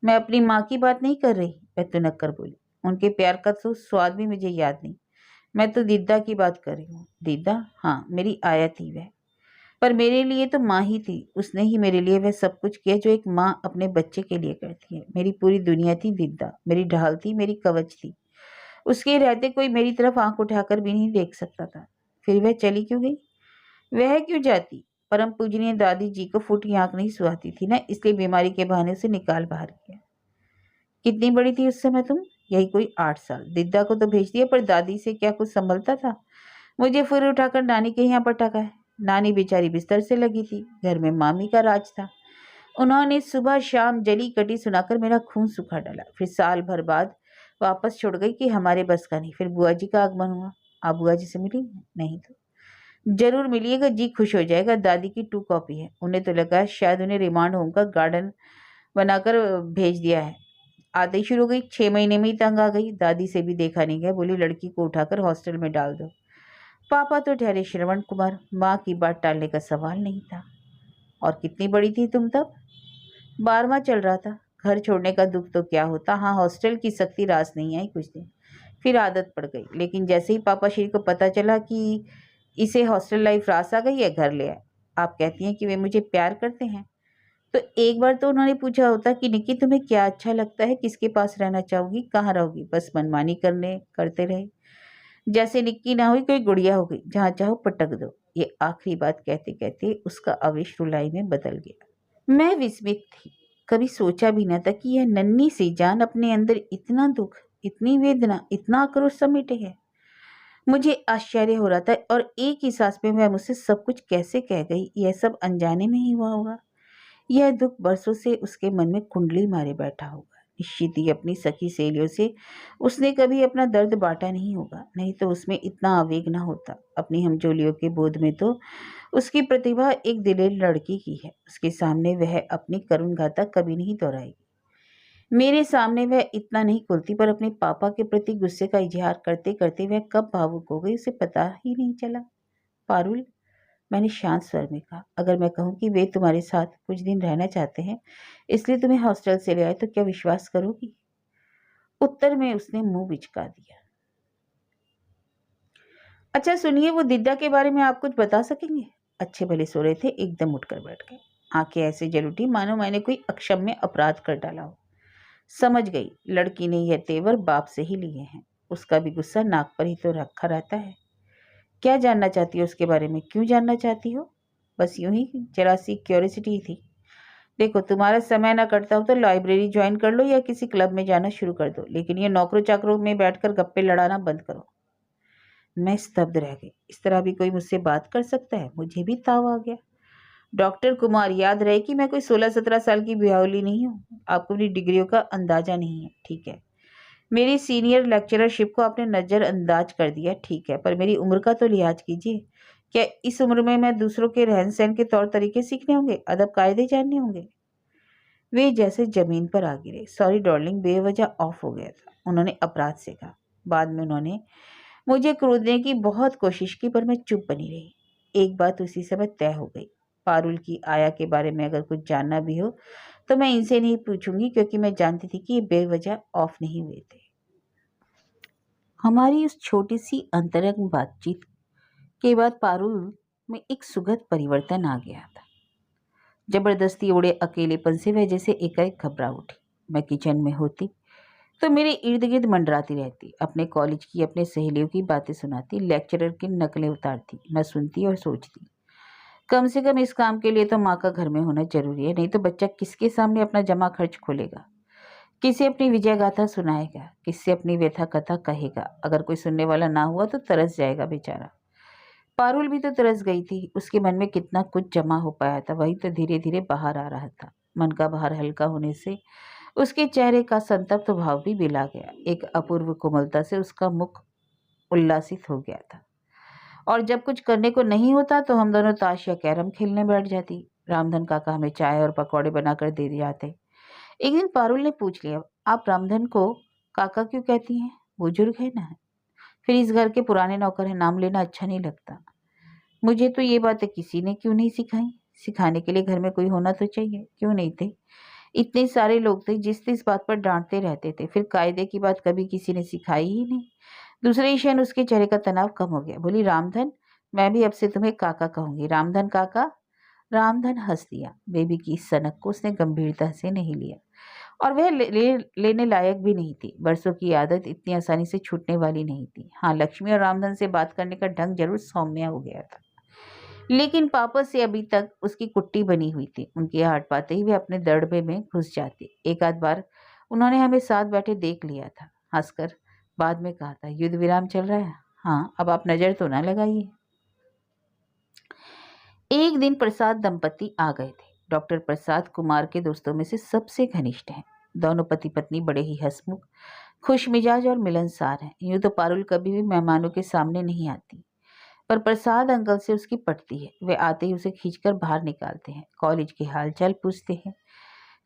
मैं अपनी माँ की बात नहीं कर रही, वह तुनक कर बोली। उनके प्यार का तो स्वाद भी मुझे याद नहीं। मैं तो दीदा की बात कर रही हूँ। दीदा? हाँ, मेरी आया थी वह। पर मेरे लिए तो माँ ही थी। उसने ही मेरे लिए वह सब कुछ किया जो एक माँ अपने बच्चे के लिए करती है। मेरी पूरी दुनिया थी दीदा, मेरी ढाल थी, मेरी कवच थी। उसके रहते कोई मेरी तरफ आंख उठाकर भी नहीं देख सकता था। फिर वह चली क्यों गई? वह क्यों जाती? परम पूजनीय दादी जी को फूटी आंख नहीं सुहाती थी ना, इसलिए बीमारी के बहाने उसे निकाल बाहर किया। कितनी बड़ी थी उस समय तुम? यही कोई 8 साल। दिद्दा को तो भेज दिया, पर दादी से क्या कुछ संभलता था? मुझे फिर उठाकर नानी के यहाँ पटाखा है। नानी बेचारी बिस्तर से लगी थी। घर में मामी का राज था। उन्होंने सुबह शाम जली कटी सुनाकर मेरा खून सुखा डाला। फिर साल भर बाद वापस छोड़ गई कि हमारे बस का नहीं। फिर बुआ जी का आगमन हुआ। आप बुआ जी से मिली? नहीं तो जरूर मिलिएगा, जी खुश हो जाएगा। दादी की 2 कॉपी है। उन्हें तो लगा शायद उन्हें रिमांड होम का गार्डन बनाकर भेज दिया है। आते ही शुरू हो गई। 6 महीने में ही तंग आ गई। दादी से भी देखा नहीं गया। बोली लड़की को उठाकर हॉस्टल में डाल दो। पापा तो ठहरे श्रवण कुमार। माँ की बात टालने का सवाल नहीं था। और कितनी बड़ी थी तुम तब? 12वां चल रहा था। घर छोड़ने का दुख तो क्या होता। हाँ, हॉस्टल की सख्ती रास नहीं आई कुछ दिन, फिर आदत पड़ गई। लेकिन जैसे ही पापा श्री को पता चला कि इसे हॉस्टल लाइफ रास आ गई है, घर ले आए। आप कहती हैं कि वे मुझे प्यार करते हैं, तो एक बार तो उन्होंने पूछा होता कि निक्की तुम्हें क्या अच्छा लगता है, किसके पास रहना चाहोगी, कहाँ रहोगी? बस मनमानी करते रहे। जैसे निक्की ना हुई कोई गुड़िया हो गई, जहाँ चाहो पटक दो। ये आखिरी बात कहते कहते उसका आवेश रुलाई में बदल गया। मैं विस्मित थी। कभी सोचा भी न था कि यह नन्ही सी जान अपने अंदर इतना दुख, इतनी वेदना, इतना आक्रोश समेटे है। मुझे आश्चर्य हो रहा था और एक ही सांस में वह मुझसे सब कुछ कैसे कह गई। यह सब अनजाने में ही हुआ होगा। यह दुख बरसों से उसके मन में कुंडली मारे बैठा होगा। निश्चित ही अपनी सखी सहेलियों से उसने कभी अपना दर्द बांटा नहीं होगा, नहीं तो उसमें इतना आवेग ना होता। अपनी हमजोलियों के बोध में तो उसकी प्रतिभा एक दिलेर लड़की की है। उसके सामने वह अपनी करुण गाथा कभी नहीं दोहराएगी। मेरे सामने वह इतना नहीं खुलती, पर अपने पापा के प्रति गुस्से का इजहार करते करते वह कब भावुक हो गई उसे पता ही नहीं चला। पारुल, मैंने शांत स्वर में कहा, अगर मैं कहूँ कि वे तुम्हारे साथ कुछ दिन रहना चाहते हैं, इसलिए तुम्हें हॉस्टल से ले आए, तो क्या विश्वास करोगी? उत्तर में उसने मुंह बिचका दिया। अच्छा सुनिए, वो दिद्दा के बारे में आप कुछ बता सकेंगे? अच्छे भले सो रहे थे, एकदम उठकर बैठ गए। आंखें ऐसे जल उठी मानो मैंने कोई अक्षम्य अपराध कर डाला हो। समझ गई, लड़की ने यह तेवर बाप से ही लिए हैं। उसका भी गुस्सा नाक पर ही तो रखा रहता है। क्या जानना चाहती हो उसके बारे में? क्यों जानना चाहती हो? बस यूं ही, जरा सी क्यूरियोसिटी थी। देखो, तुम्हारा समय ना कटता हो तो लाइब्रेरी ज्वाइन कर लो या किसी क्लब में जाना शुरू कर दो, लेकिन ये नौकरों चाकरों में बैठकर गप्पे लड़ाना बंद करो। मैं स्तब्ध रह गई। इस तरह भी कोई मुझसे बात कर सकता है? मुझे भी ताव आ गया। डॉक्टर कुमार, याद रहे कि मैं कोई 16-17 साल की बिहावली नहीं हूँ। आपको अपनी डिग्रियों का अंदाजा नहीं है, ठीक है। मेरी सीनियर लेक्चररशिप को आपने नज़रअंदाज कर दिया, ठीक है, पर मेरी उम्र का तो लिहाज कीजिए। क्या इस उम्र में मैं दूसरों के रहन सहन के तौर तरीके सीखने होंगे, अदब कायदे जानने होंगे? वे जैसे जमीन पर आ गिरे। सॉरी डार्लिंग, बेवजह ऑफ हो गया था, उन्होंने अपराध से कहा। बाद में उन्होंने मुझे क्रोधने की बहुत कोशिश की, पर मैं चुप बनी रही। एक बात उसी समय तय हो गई, पारुल की आया के बारे में अगर कुछ जानना भी हो तो मैं इनसे नहीं पूछूंगी, क्योंकि मैं जानती थी कि ये बेवजह ऑफ नहीं हुए थे। हमारी उस छोटी सी अंतरंग बातचीत के बाद पारुल में एक सुखद परिवर्तन आ गया था। जबरदस्ती उड़े अकेलेपन से वह जैसे एकाएक घबरा उठी। मैं किचन में होती तो मेरे इर्द गिर्द मंडराती रहती, अपने कॉलेज की, अपने सहेलियों की बातें सुनाती, लेक्चरर की नकलें उतारती। मैं सुनती और सोचती, कम से कम इस काम के लिए तो माँ का घर में होना जरूरी है, नहीं तो बच्चा किसके सामने अपना जमा खर्च खोलेगा, किसे अपनी विजय गाथा सुनाएगा, किससे अपनी व्यथा कथा कहेगा। अगर कोई सुनने वाला ना हुआ तो तरस जाएगा बेचारा। पारुल भी तो तरस गई थी। उसके मन में कितना कुछ जमा हो पाया था, वही तो धीरे धीरे बाहर आ रहा था। मन का भार हल्का होने से उसके चेहरे का संतप्त भाव भी बिला गया। एक अपूर्व कोमलता से उसका मुख उल्लासित हो गया था। और जब कुछ करने को नहीं होता तो हम दोनों ताश या कैरम खेलने बैठ जाती। रामधन काका हमें चाय और पकौड़े बनाकर दे जाते। एक दिन पारुल ने पूछ लिया, आप रामधन को काका क्यों कहती हैं? बुजुर्ग है ना, फिर इस घर के पुराने नौकर हैं, नाम लेना अच्छा नहीं लगता। मुझे तो ये बातें किसी ने क्यों नहीं सिखाई? सिखाने के लिए घर में कोई होना तो चाहिए, क्यों नहीं थे? इतने सारे लोग थे जिस इस बात पर डांटते रहते थे, फिर कायदे की बात कभी किसी ने सिखाई ही नहीं। दूसरे ही क्षण उसके चेहरे का तनाव कम हो गया। बोली, रामधन, मैं भी अब से तुम्हें काका कहूंगी। रामधन काका। रामधन हंस दिया। बेबी की इस सनक को उसने गंभीरता से नहीं लिया, और वह लेने लायक भी नहीं थी। बरसों की आदत इतनी आसानी से छूटने वाली नहीं थी। हाँ, लक्ष्मी और रामधन से बात करने का ढंग जरूर सौम्य हो गया था, लेकिन पापा से अभी तक उसकी कुट्टी बनी हुई थी। उनके हाथ पाते ही वे अपने दड़बे में घुस जाते। एक आध बार उन्होंने हमें साथ बैठे देख लिया था। हंसकर बाद में कहा था, युद्ध विराम चल रहा है, हाँ, अब आप नजर तो ना लगाइए। एक दिन प्रसाद दंपति आ गए थे। डॉक्टर प्रसाद कुमार के दोस्तों में से सबसे घनिष्ठ हैं। दोनों पति पत्नी बड़े ही हंसमुख, खुश मिजाज और मिलनसार हैं। यूं तो पारुल कभी भी मेहमानों के सामने नहीं आती, पर प्रसाद अंकल से उसकी पटती है। वे आते ही उसे खींचकर बाहर निकालते हैं, कॉलेज के हालचाल पूछते हैं,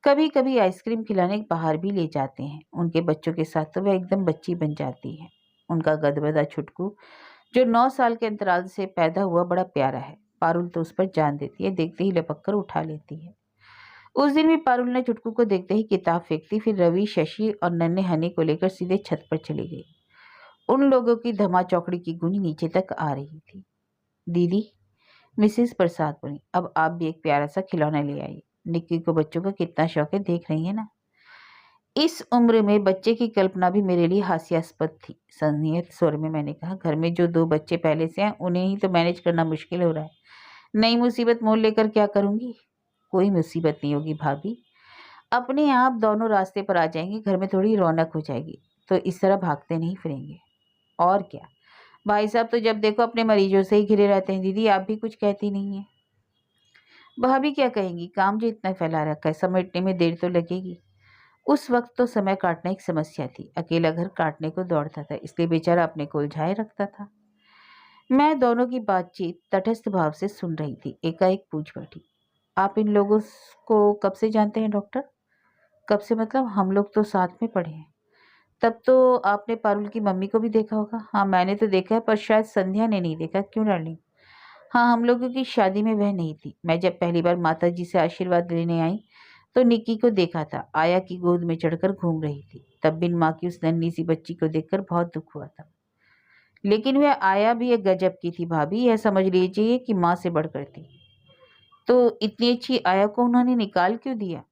कभी कभी आइसक्रीम खिलाने बाहर भी ले जाते हैं। उनके बच्चों के साथ तो वह एकदम बच्ची बन जाती है। उनका गदगदा छुटकू, जो 9 साल के अंतराल से पैदा हुआ, बड़ा प्यारा है। पारुल तो उस पर जान देती है, देखते ही लपक कर उठा लेती है। उस दिन भी पारुल ने छुटकू को देखते ही किताब फेंक दी, फिर रवि, शशि और नन्हे हनी को लेकर सीधे छत पर चली गई। उन लोगों की धमा चौकड़ी की गूंज नीचे तक आ रही थी। दीदी, मिसेस प्रसाद बोली, अब आप भी एक प्यारा सा खिलौना ले आइए। निक्की को बच्चों का कितना शौक है, देख रही है ना। इस उम्र में बच्चे की कल्पना भी मेरे लिए हास्यास्पद थी। संनिहित स्वर में मैंने कहा, घर में जो 2 बच्चे पहले से हैं उन्हें ही तो मैनेज करना मुश्किल हो रहा है। नई मुसीबत मोल लेकर क्या करूंगी? कोई मुसीबत नहीं होगी भाभी, अपने आप दोनों रास्ते पर आ जाएंगे, घर में थोड़ी रौनक हो जाएगी, तो इस तरह भागते नहीं फिरेंगे। और क्या, भाई साहब तो जब देखो अपने मरीजों से ही घिरे रहते हैं। दीदी, आप भी कुछ कहती नहीं है। भाभी क्या कहेंगी, काम जो इतना फैला रखा है, समेटने में देर तो लगेगी। उस वक्त तो समय काटना एक समस्या थी। अकेला घर काटने को दौड़ता था, इसलिए बेचारा अपने को उलझाए रखता था। मैं दोनों की बातचीत तटस्थ भाव से सुन रही थी। एकाएक पूछ बैठी, आप इन लोगों को कब से जानते हैं डॉक्टर? कब से मतलब? हम लोग तो साथ में पढ़े हैं। तब तो आपने पारुल की मम्मी को भी देखा होगा। हाँ, मैंने तो देखा है, पर शायद संध्या ने नहीं देखा। क्यों डार्लिंग? हाँ, हम लोगों की शादी में वह नहीं थी। मैं जब पहली बार माता जी से आशीर्वाद लेने आई तो निक्की को देखा था, आया की गोद में चढ़कर घूम रही थी। तब बिन माँ की उस नन्ही सी बच्ची को देखकर बहुत दुख हुआ था। लेकिन वह आया भी एक गजब की थी भाभी, यह समझ लीजिए कि माँ से बढ़कर थी। तो इतनी अच्छी आया को उन्होंने निकाल क्यों दिया?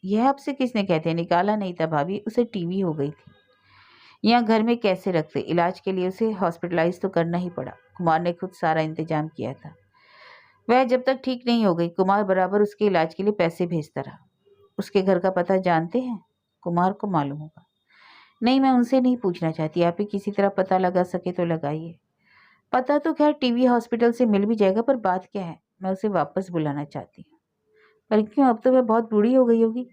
यह आपसे किसने कहते हैं? निकाला नहीं था भाभी, उसे टीवी हो गई थी। यहाँ घर में कैसे रखते। इलाज के लिए उसे हॉस्पिटलाइज तो करना ही पड़ा। कुमार ने खुद सारा इंतजाम किया था। वह जब तक ठीक नहीं हो गई, कुमार बराबर उसके इलाज के लिए पैसे भेजता रहा। उसके घर का पता जानते हैं? कुमार को मालूम होगा। नहीं, मैं उनसे नहीं पूछना चाहती। आप ही किसी तरह पता लगा सके तो लगाइए। पता तो खैर टीवी हॉस्पिटल से मिल भी जाएगा, पर बात क्या है, मैं उसे वापस बुलाना चाहती हूँ। पर क्यों? अब तो वह बहुत बूढ़ी हो गई होगी।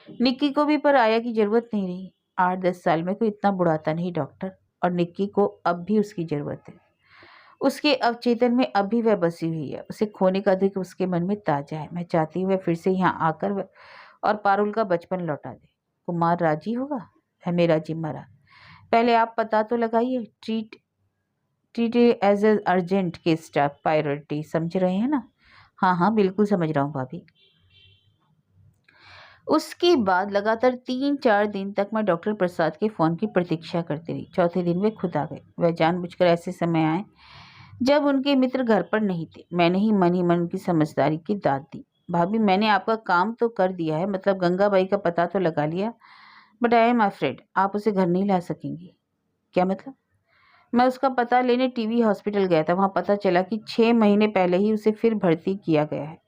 निक्की को भी पर आया की जरूरत नहीं रही। 8-10 साल में कोई इतना बुढ़ाता नहीं डॉक्टर। और निक्की को अब भी उसकी जरूरत है। उसके अवचेतन में अब भी वह बसी हुई है। उसे खोने का दुख उसके मन में ताजा है। मैं चाहती हूँ वह फिर से यहाँ आकर और पारुल का बचपन लौटा दे। कुमार राजी होगा? है मेरा जिम्मा रहा। पहले आप पता तो लगाइए। Treat as a urgent case staff priority, समझ रहे हैं ना? हाँ हाँ, बिल्कुल समझ रहा हूँ भाभी। उसके बाद लगातार 3-4 दिन तक मैं डॉक्टर प्रसाद के फ़ोन की प्रतीक्षा करती रही। चौथे दिन वे खुद आ गए। वह जानबूझकर ऐसे समय आए जब उनके मित्र घर पर नहीं थे। मैंने ही मन उनकी समझदारी की दाद दी। भाभी, मैंने आपका काम तो कर दिया है, मतलब गंगाबाई का पता तो लगा लिया, बट आई एम अफ्रेड आप उसे घर नहीं ला सकेंगी। क्या मतलब? मैं उसका पता लेने टीवी हॉस्पिटल गया था। वहाँ पता चला कि 6 महीने पहले ही उसे फिर भर्ती किया गया है।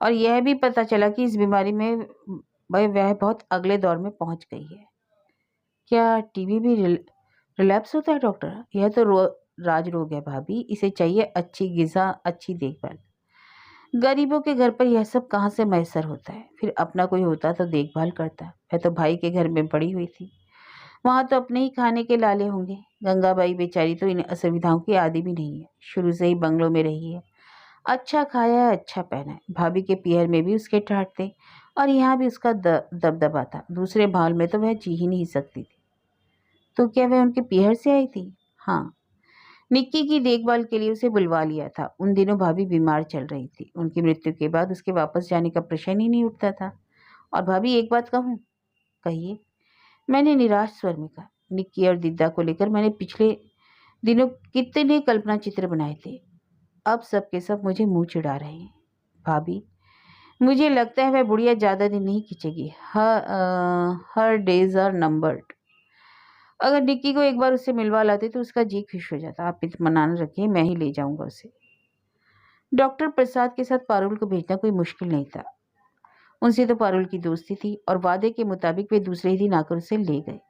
और यह भी पता चला कि इस बीमारी में वह बहुत अगले दौर में पहुंच गई है। क्या टीबी भी रिलैप्स होता है डॉक्टर? यह तो राज रोग है भाभी। इसे चाहिए अच्छी गिज़ा, अच्छी देखभाल। गरीबों के घर पर यह सब कहाँ से मैसर होता है? फिर अपना कोई होता तो देखभाल करता। मैं तो भाई के घर में पड़ी हुई थी। वहाँ तो अपने ही खाने के लाले होंगे। गंगाबाई बेचारी तो इन असुविधाओं की आदी भी नहीं है। शुरू से ही बंगलों में रही है। अच्छा खाया है, अच्छा पहना है। भाभी के पीहर में भी उसके ठाट थे और यहाँ भी उसका दबदबा था। दूसरे भाल में तो वह जी ही नहीं सकती थी। तो क्या वह उनके पीहर से आई थी? हाँ, निक्की की देखभाल के लिए उसे बुलवा लिया था। उन दिनों भाभी बीमार चल रही थी। उनकी मृत्यु के बाद उसके वापस जाने का प्रश्न ही नहीं उठता था। और भाभी, एक बात कहूँ? कहिए। मैंने निराश स्वर में कहा। निक्की और दिद्दा को लेकर मैंने पिछले दिनों कितने कल्पना चित्र बनाए थे। अब सब के सब मुझे मुंह चिढ़ा रहे हैं। भाभी, मुझे लगता है वह बुढ़िया ज़्यादा दिन नहीं खींचेगी। Her days are numbered. अगर निक्की को एक बार उससे मिलवा लाते तो उसका जी खुश हो जाता। आप इत्मीनान न रखिए, मैं ही ले जाऊंगा उसे। डॉक्टर प्रसाद के साथ पारुल को भेजना कोई मुश्किल नहीं था। उनसे तो पारुल की दोस्ती थी और वादे के मुताबिक वे दूसरे ही दिन आकर उसे ले गए।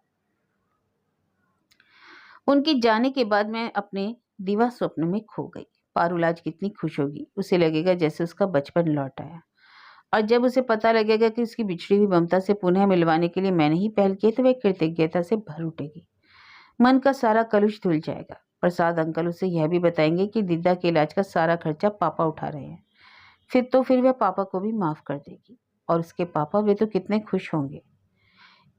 उनके जाने के बाद मैं अपने दिवा स्वप्न में खो गई। पारुल आज कितनी खुश होगी। उसे लगेगा जैसे उसका बचपन लौट आया। और जब उसे पता लगेगा कि उसकी बिछड़ी हुई ममता से पुनः मिलवाने के लिए मैंने ही पहल की, तो वह कृतज्ञता से भर उठेगी। मन का सारा कलुष धुल जाएगा। प्रसाद अंकल उसे यह भी बताएंगे कि दिद्दा के इलाज का सारा खर्चा पापा उठा रहे हैं। फिर वह पापा को भी माफ कर देगी। और उसके पापा, वे तो कितने खुश होंगे।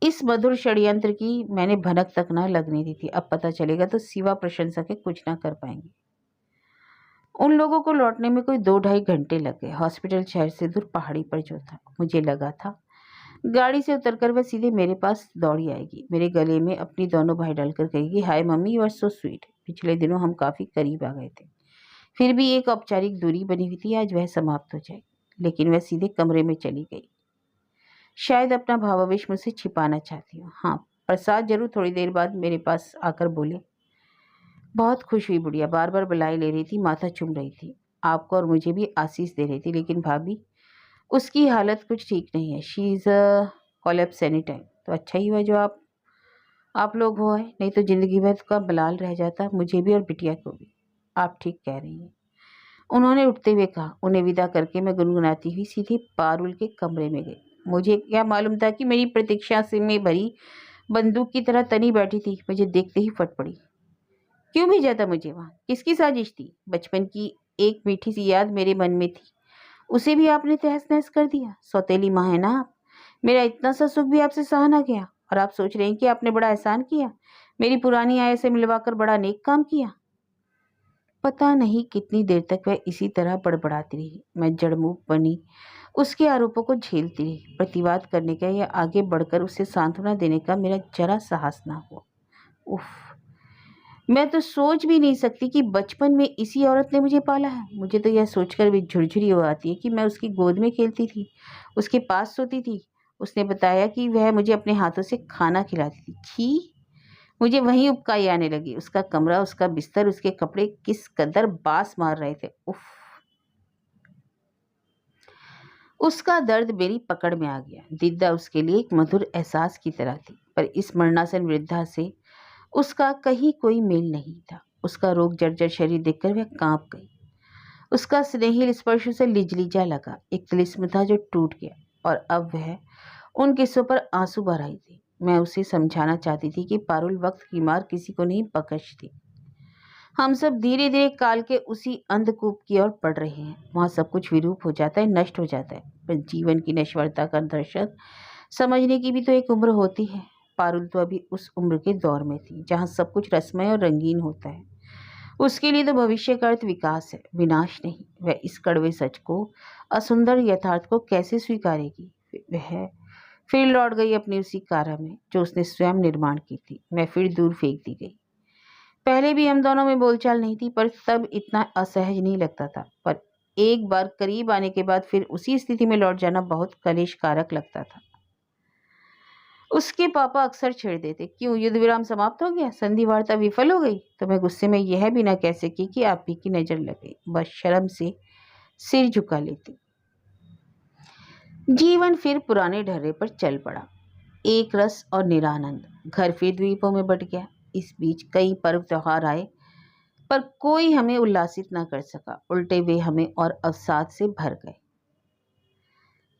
इस मधुर षड्यंत्र की मैंने भनक तक न लगने दी थी। अब पता चलेगा तो सिवा प्रशंसा के कुछ ना कर पाएंगे। उन लोगों को लौटने में कोई 2-2.5 घंटे लग गए। हॉस्पिटल शहर से दूर पहाड़ी पर जो था, मुझे लगा था गाड़ी से उतरकर वह सीधे मेरे पास दौड़ी आएगी। मेरे गले में अपनी दोनों बाहें डालकर कहेगी, hi mummy, you are so sweet. पिछले दिनों हम काफ़ी करीब आ गए थे। फिर भी एक औपचारिक दूरी बनी हुई थी, आज वह समाप्त हो जाएगी। लेकिन वह सीधे कमरे में चली गई। शायद अपना भावावेश मुझसे छिपाना चाहती हूँ। हाँ, प्रसाद जरूर थोड़ी देर बाद मेरे पास आकर बोले, बहुत खुश हुई बुढ़िया, बार बार बुलाई ले रही थी, माथा चूम रही थी, आपको और मुझे भी आशीष दे रही थी। लेकिन भाभी, उसकी हालत कुछ ठीक नहीं है। She is a collapse any time. तो अच्छा ही हुआ जो आप लोग हो आए, नहीं तो जिंदगी भर का बलाल रह जाता, मुझे भी और बिटिया को भी। आप ठीक कह रही हैं, उन्होंने उठते हुए कहा। उन्हें विदा करके मैं गुनगुनाती हुई सीधी पारुल के कमरे में गई। मुझे क्या मालूम था कि मेरी प्रतीक्षा से में भरी बंदूक की तरह तनी बैठी थी। मुझे देखते ही फट पड़ी। क्यों भेजा था मुझे वहाँ? किसकी साजिश थी? बचपन की एक मीठी सी याद मेरे मन में थी, उसे भी आपने तहस नहस कर दिया। सौतेली माँ है ना आप। मेरा इतना सा सुख भी आपसे सहा ना गया और आप सोच रहे हैं कि आपने बड़ा एहसान किया, मेरी पुरानी आय से मिलवाकर बड़ा नेक काम किया। पता नहीं कितनी देर तक वह इसी तरह बड़बड़ाती रही। मैं जड़मुख बनी उसके आरोपों को झेलती रही। प्रतिवाद करने का या आगे बढ़कर उसे सांत्वना देने का मेरा जरा साहस ना हुआ। उफ, मैं तो सोच भी नहीं सकती कि बचपन में इसी औरत ने मुझे पाला है। मुझे तो यह सोचकर भी झुरझुरी हो आती है कि मैं उसकी गोद में खेलती थी, उसके पास सोती थी। उसने बताया कि वह मुझे अपने हाथों से खाना खिलाती थी। छी, मुझे वहीं उबकाई आने लगी। उसका कमरा, उसका बिस्तर, उसके कपड़े किस कदर बास मार रहे थे। उफ! उसका दर्द मेरी पकड़ में आ गया। दीदा उसके लिए एक मधुर एहसास की तरह थी, पर इस मरणासन वृद्धा से उसका कहीं कोई मेल नहीं था। उसका रोग जर्जर शरीर देखकर वह कांप गई। उसका स्नेहिल स्पर्श उसे लिजलीजा लगा, एक तिलिस्म था जो टूट गया, और अब वह उन किस्सों पर आंसू भर आई थी। मैं उसे समझाना चाहती थी कि पारुल, वक्त की मार किसी को नहीं बख्शती। हम सब धीरे धीरे काल के उसी अंधकूप की ओर बढ़ रहे हैं। वहां सब कुछ विरूप हो जाता है, नष्ट हो जाता है, पर जीवन की नश्वरता का दर्शन समझने की भी तो एक उम्र होती है। पारुल तो अभी उस उम्र के दौर में थी जहाँ सब कुछ रसमय और रंगीन होता है। उसके लिए तो भविष्य का अर्थ विकास है, विनाश नहीं। वह इस कड़वे सच को, असुंदर यथार्थ को कैसे स्वीकारेगी? वह फिर लौट गई अपनी उसी कारा में जो उसने स्वयं निर्माण की थी। मैं फिर दूर फेंक दी गई। पहले भी हम दोनों में बोलचाल नहीं थी, पर तब इतना असहज नहीं लगता था। पर एक बार करीब आने के बाद फिर उसी स्थिति में लौट जाना बहुत कलेशकारक लगता था। उसके पापा अक्सर छेड़ देते, क्यों, युद्ध विराम समाप्त हो गया, संधि वार्ता विफल हो गई? तो मैं गुस्से में यह भी न कह सकी कि आप ही की नजर लग गई। बस शर्म से सिर झुका लेती। जीवन फिर पुराने ढर्रे पर चल पड़ा, एक रस और निरानंद। घर फिर द्वीपों में बट गया। इस बीच कई पर्व त्योहार आए, पर कोई हमें उल्लासित न कर सका। उल्टे वे हमें और अवसाद से भर गए।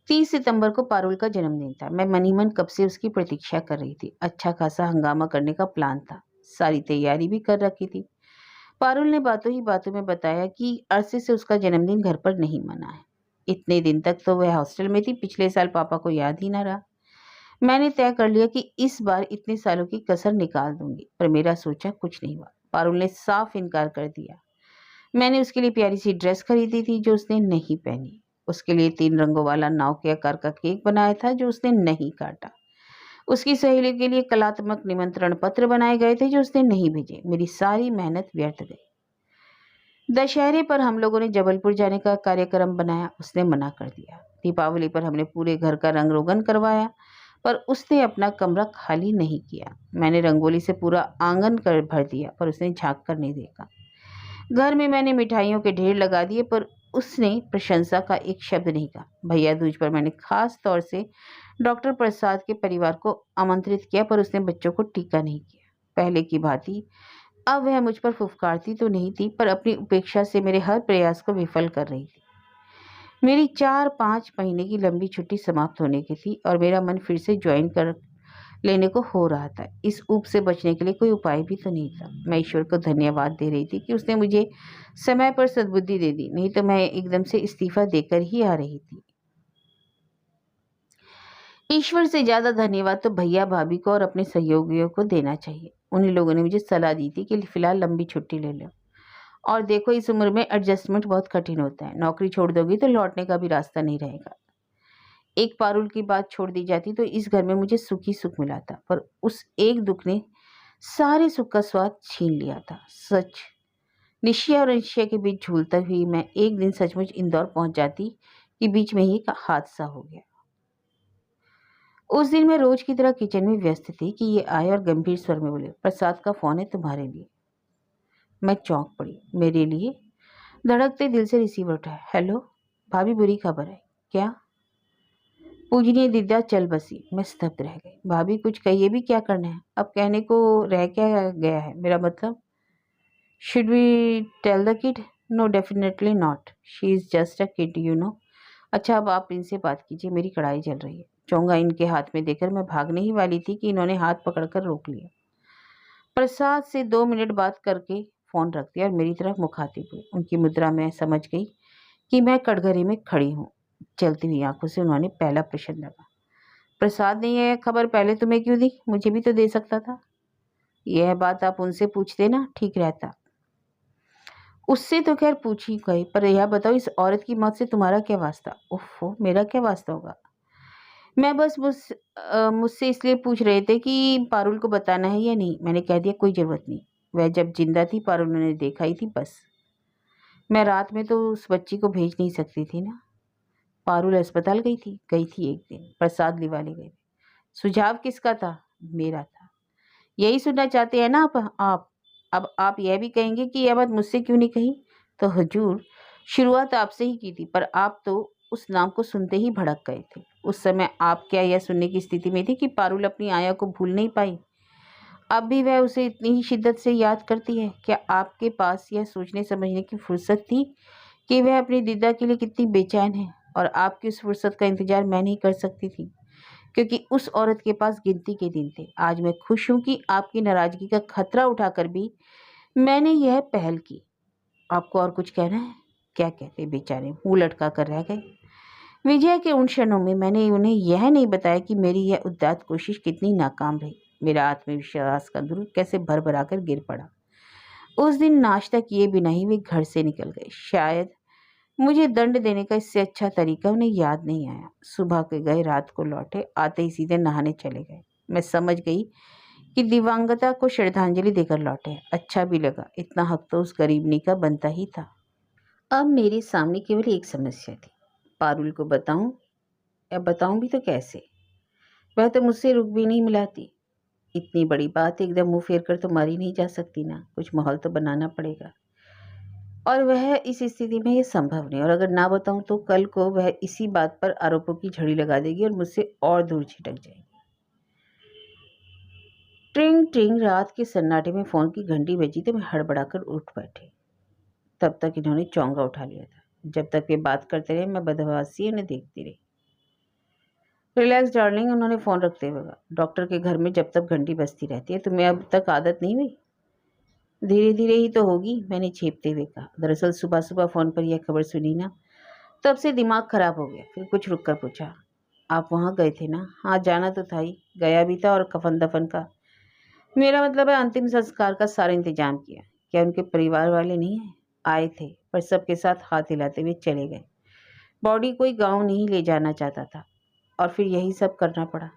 30 सितंबर को पारुल का जन्मदिन था। मैं मन ही मन कब से उसकी प्रतीक्षा कर रही थी। अच्छा खासा हंगामा करने का प्लान था, सारी तैयारी भी कर रखी थी। पारुल ने बातों ही बातों में बताया कि अरसे से उसका जन्मदिन घर पर नहीं मना है। इतने दिन तक तो वह हॉस्टल में थी, पिछले साल पापा को याद ही ना रहा। मैंने तय कर लिया कि इस बार इतने सालों की कसर निकाल दूंगी, पर मेरा सोचा कुछ नहीं हुआ। पारुल ने साफ इनकार कर दिया। मैंने उसके लिए प्यारी सी ड्रेस खरीदी थी जो उसने नहीं पहनी। उसके लिए 3 रंगों वाला नाव के आकार का केक बनाया था जो उसने नहीं काटा। उसकी सहेलियों के लिए कलात्मक निमंत्रण पत्र बनाए गए थे जो उसने नहीं भेजे। मेरी सारी मेहनत व्यर्थ गई। दशहरे पर हम लोगों ने जबलपुर जाने का कार्यक्रम बनाया, उसने मना कर दिया। दीपावली पर हमने पूरे घर का रंग रोगन करवाया, पर उसने अपना कमरा खाली नहीं किया। मैंने रंगोली से पूरा आंगन कर भर दिया, पर उसने झांक कर नहीं देखा। घर में मैंने मिठाइयों के ढेर लगा दिए, पर उसने प्रशंसा का एक शब्द नहीं कहा। भैया दूज पर मैंने खास तौर से डॉक्टर प्रसाद के परिवार को आमंत्रित किया, पर उसने बच्चों को टीका नहीं किया। पहले की भांति अब वह मुझ पर फुफकारती तो नहीं थी, पर अपनी उपेक्षा से मेरे हर प्रयास को विफल कर रही थी। मेरी 4-5 महीने की लंबी छुट्टी समाप्त होने की थी और मेरा मन फिर से ज्वाइन कर लेने को हो रहा था। इस ऊब से बचने के लिए कोई उपाय भी तो नहीं था। मैं ईश्वर को धन्यवाद दे रही थी कि उसने मुझे समय पर सद्बुद्धि दे दी, नहीं तो मैं एकदम से इस्तीफा देकर ही आ रही थी। ईश्वर से ज्यादा धन्यवाद तो भैया भाभी को और अपने सहयोगियों को देना चाहिए। उन्हीं लोगों ने मुझे सलाह दी थी कि फिलहाल लंबी छुट्टी ले लो। और देखो, इस उम्र में एडजस्टमेंट बहुत कठिन होता है। नौकरी छोड़ दोगी तो लौटने का भी रास्ता नहीं रहेगा। एक पारुल की बात छोड़ दी जाती तो इस घर में मुझे सुख ही सुख मिला था, पर उस एक दुख ने सारे सुख का स्वाद छीन लिया था। सच, निश्चय और अनिश्चय के बीच झूलती हुई मैं एक दिन सचमुच इंदौर पहुंच जाती कि बीच में ही एक हादसा हो गया। उस दिन मैं रोज की तरह किचन में व्यस्त थी कि ये आए और गंभीर स्वर में बोले, प्रसाद का फोन है तुम्हारे लिए। मैं चौंक पड़ी। मेरे लिए? धड़कते दिल से रिसीवर उठाया। हेलो भाभी, बुरी खबर है। क्या? पूजनीय दिद्या चल बसी। मैं स्तब्ध रह गई। भाभी, कुछ कहिए भी, क्या करना है? अब कहने को रह क्या गया है? मेरा मतलब, should we tell the kid? No, definitely not, she is just a kid, you know. अच्छा, अब आप इनसे बात कीजिए, मेरी कढ़ाई जल रही है। चोंगा इनके हाथ में देकर मैं भागने ही वाली थी कि इन्होंने हाथ पकड़कर रोक लिया। प्रसाद से 2 मिनट बात करके फोन रख दिया और मेरी तरफ मुखातिब हुए। उनकी मुद्रा में समझ गई कि मैं कटघरे में खड़ी हूँ। चलती हुई आंखों से उन्होंने पहला प्रश्न लगा, प्रसाद ने यह खबर पहले तुम्हें क्यों दी? मुझे भी तो दे सकता था। यह बात आप उनसे पूछते ना, ठीक रहता। उससे तो खैर पूछ ही गई, पर यह बताओ, इस औरत की मौत से तुम्हारा क्या वास्ता? ओफो, मेरा क्या वास्ता होगा? मैं बस मुझसे इसलिए पूछ रहे थे कि पारुल को बताना है या नहीं। मैंने कह दिया, कोई जरूरत नहीं। वह जब जिंदा थी पारुल ने देखा ही थी, बस। मैं रात में तो उस बच्ची को भेज नहीं सकती थी ना। पारुल अस्पताल गई थी एक दिन। प्रसाद लिवाले गए। सुझाव किसका था? मेरा था। यही सुनना चाहते हैं ना आप। अब आप यह भी कहेंगे कि यह बात मुझसे क्यों नहीं कही? तो हुजूर, शुरुआत आपसे ही की थी, पर आप तो उस नाम को सुनते ही भड़क गए थे। उस समय आप क्या यह सुनने की स्थिति में थे कि पारुल अपनी आया को भूल नहीं पाई? अब भी वह उसे इतनी ही शिद्दत से याद करती है? क्या आपके पास यह सोचने समझने की फुर्सत थी कि वह अपनी दीदा के लिए कितनी बेचैन है? और आपकी उस फुर्सत का इंतजार मैं नहीं कर सकती थी, क्योंकि उस औरत के पास गिनती के दिन थे। आज मैं खुश हूं कि आपकी नाराजगी का खतरा उठाकर भी मैंने यह पहल की। आपको और कुछ कहना है? क्या कहते बेचारे मुंह लटका कर रह गए। विजय के उन क्षणों में मैंने उन्हें यह नहीं बताया कि मेरी यह उद्दात कोशिश कितनी नाकाम रही। मेरा आत्मविश्वास का ध्रुव कैसे भर भरा कर गिर पड़ा। उस दिन नाश्ता किए बिना ही वे घर से निकल गए। शायद मुझे दंड देने का इससे अच्छा तरीका उन्हें याद नहीं आया। सुबह के गए, रात को लौटे, आते ही सीधे नहाने चले गए। मैं समझ गई कि दिवंगता को श्रद्धांजलि देकर लौटे। अच्छा भी लगा, इतना हक तो उस गरीबनी का बनता ही था। अब मेरे सामने केवल एक समस्या थी। पारुल को बताऊं, या बताऊं भी तो कैसे? वह तो मुझसे रुक भी नहीं मिलाती। इतनी बड़ी बात एकदम मुंह फेर कर तो मारी नहीं जा सकती ना, कुछ माहौल तो बनाना पड़ेगा। और वह इस स्थिति में ये संभव नहीं, और अगर ना बताऊं तो कल को वह इसी बात पर आरोपों की झड़ी लगा देगी और मुझसे और दूर छिटक जाएगी। ट्रिंग ट्रिंग रात के सन्नाटे में फोन की घंटी बजी तो मैं हड़बड़ाकर उठ बैठी। तब तक इन्होंने चौंगा उठा लिया था। जब तक वे बात करते रहे मैं बदहवासी उन्हें देखती रही। रिलैक्स डार्लिंग, उन्होंने फोन रखते हुए कहा। डॉक्टर के घर में जब तक घंटी बजती रहती है, तुम्हें अब तक आदत नहीं हुई? धीरे धीरे ही तो होगी, मैंने छेपते हुए कहा। दरअसल सुबह सुबह फोन पर यह खबर सुनी ना, तब से दिमाग खराब हो गया। फिर कुछ रुक कर पूछा, आप वहाँ गए थे ना? हाँ, जाना तो था ही, गया भी था, और कफन दफन का, मेरा मतलब है अंतिम संस्कार का सारा इंतजाम किया। क्या उनके परिवार वाले नहीं है? आए थे, पर सबके साथ हाथ हिलाते हुए चले गए। बॉडी कोई गांव नहीं ले जाना चाहता था, और फिर यही सब करना पड़ा।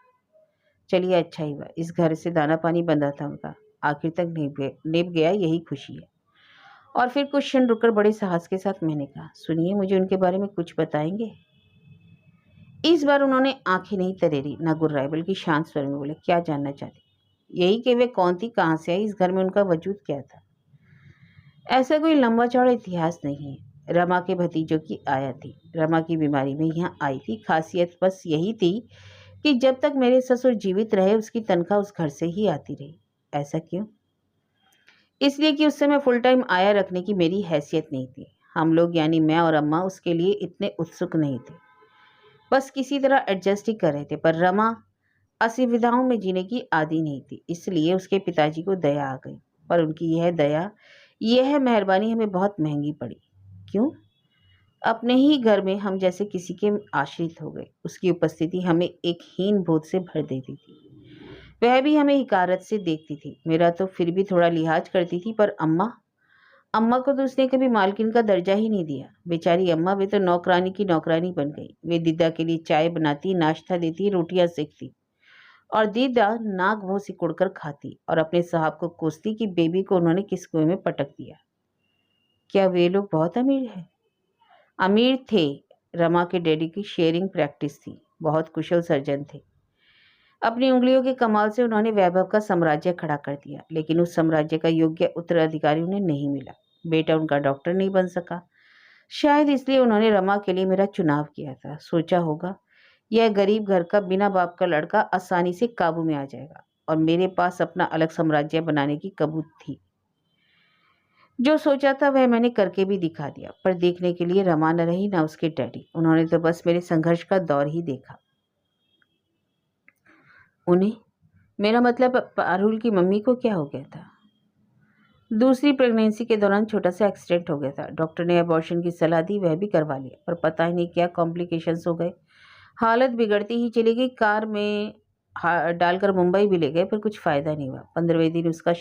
चलिए, अच्छा ही हुआ, इस घर से दाना पानी बंधा था उनका, आखिर तक निभ गया, यही खुशी है। और फिर कुछ क्षण रुककर बड़े साहस के साथ मैंने कहा, सुनिए, मुझे उनके बारे में कुछ बताएंगे? इस बार उन्होंने आंखें नहीं तरेरी, ना गुर्राए, बल्कि शांत स्वर में बोले, क्या जानना चाहती? यही कि वे कौन थी, कहाँ से आई, इस घर में उनका वजूद क्या था? ऐसा कोई लंबा चौड़ा इतिहास नहीं है। रमा के भतीजों की आया थी, रमा की बीमारी में यहाँ आई थी। खासियत बस यही थी कि जब तक मेरे ससुर जीवित रहे उसकी तनख्वाह उस घर से ही आती रही। ऐसा क्यों? इसलिए कि उस समय फुल टाइम आया रखने की मेरी हैसियत नहीं थी। हम लोग यानी मैं और अम्मा उसके लिए इतने उत्सुक नहीं थे, बस किसी तरह एडजस्ट ही कर रहे थे। पर रमा असुविधाओं में जीने की आदी नहीं थी, इसलिए उसके पिताजी को दया आ गई। पर उनकी यह दया, यह मेहरबानी हमें बहुत महंगी पड़ी। क्यों? अपने ही घर में हम जैसे किसी के आश्रित हो गए। उसकी उपस्थिति हमें एक हीन बोध से भर देती थी। वह भी हमें हिकारत से देखती थी। मेरा तो फिर भी थोड़ा लिहाज करती थी, पर अम्मा, अम्मा को तो उसने कभी मालकिन का दर्जा ही नहीं दिया। बेचारी अम्मा, वे तो नौकरानी की नौकरानी बन गई। वे दीदा के लिए चाय बनाती, नाश्ता देती, रोटियां सेकती, और दीदा नाक मुंह सिकुड़कर खाती और अपने साहब को कोसती कि बेबी को उन्होंने किस कुएं में पटक दिया। क्या वे लोग बहुत अमीर हैं? अमीर थे। रमा के डैडी की शेयरिंग प्रैक्टिस थी, बहुत कुशल सर्जन थे। अपनी उंगलियों के कमाल से उन्होंने वैभव का साम्राज्य खड़ा कर दिया, लेकिन उस साम्राज्य का योग्य उत्तराधिकारी उन्हें नहीं मिला। बेटा उनका डॉक्टर नहीं बन सका। शायद इसलिए उन्होंने रमा के लिए मेरा चुनाव किया था। सोचा होगा, यह गरीब घर का बिना बाप का लड़का आसानी से काबू में आ जाएगा, और मेरे पास अपना अलग साम्राज्य बनाने की कबूत थी। जो सोचा था वह मैंने करके भी दिखा दिया। पर देखने के लिए रमा न रही, ना उसके डैडी। उन्होंने तो बस मेरे संघर्ष का दौर ही देखा। उन्हें, मेरा मतलब पारुल की मम्मी को क्या हो गया था? दूसरी प्रेगनेंसी के दौरान छोटा सा एक्सीडेंट हो गया था। डॉक्टर ने अबॉर्शन की सलाह दी, वह भी करवा लिया, पर पता ही नहीं क्या कॉम्प्लिकेशंस हो गए। हालत बिगड़ती ही चली गई। कार में डालकर मुंबई भी ले गए, पर कुछ फायदा नहीं हुआ। 15वें दिन उसका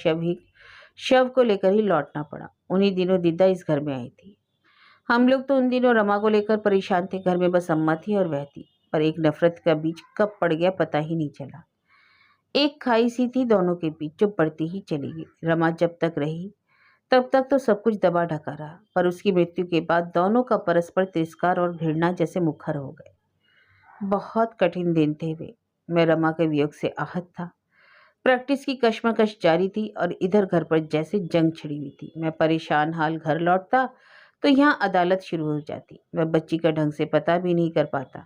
शव को लेकर ही लौटना पड़ा। उन्हीं दिनों दीदा इस घर में आई थी। हम लोग तो उन दिनों रमा को लेकर परेशान थे। घर में बस अम्मा थी और वह थी, पर एक नफरत का बीज कब पड़ गया पता ही नहीं चला। एक खाई सी थी दोनों के बीच, जो बढ़ती ही चली गई। रमा जब तक रही तब तक तो सब कुछ दबा ढका रहा, पर उसकी मृत्यु के बाद दोनों का परस्पर तिरस्कार और घृणा जैसे मुखर हो गए। बहुत कठिन दिन थे वे। मैं रमा के वियोग से आहत था। प्रैक्टिस की कशमकश जारी थी और इधर घर पर जैसे जंग छिड़ी हुई थी। मैं परेशान हाल घर लौटता तो यहाँ अदालत शुरू हो जाती। मैं बच्ची का ढंग से पता भी नहीं कर पाता।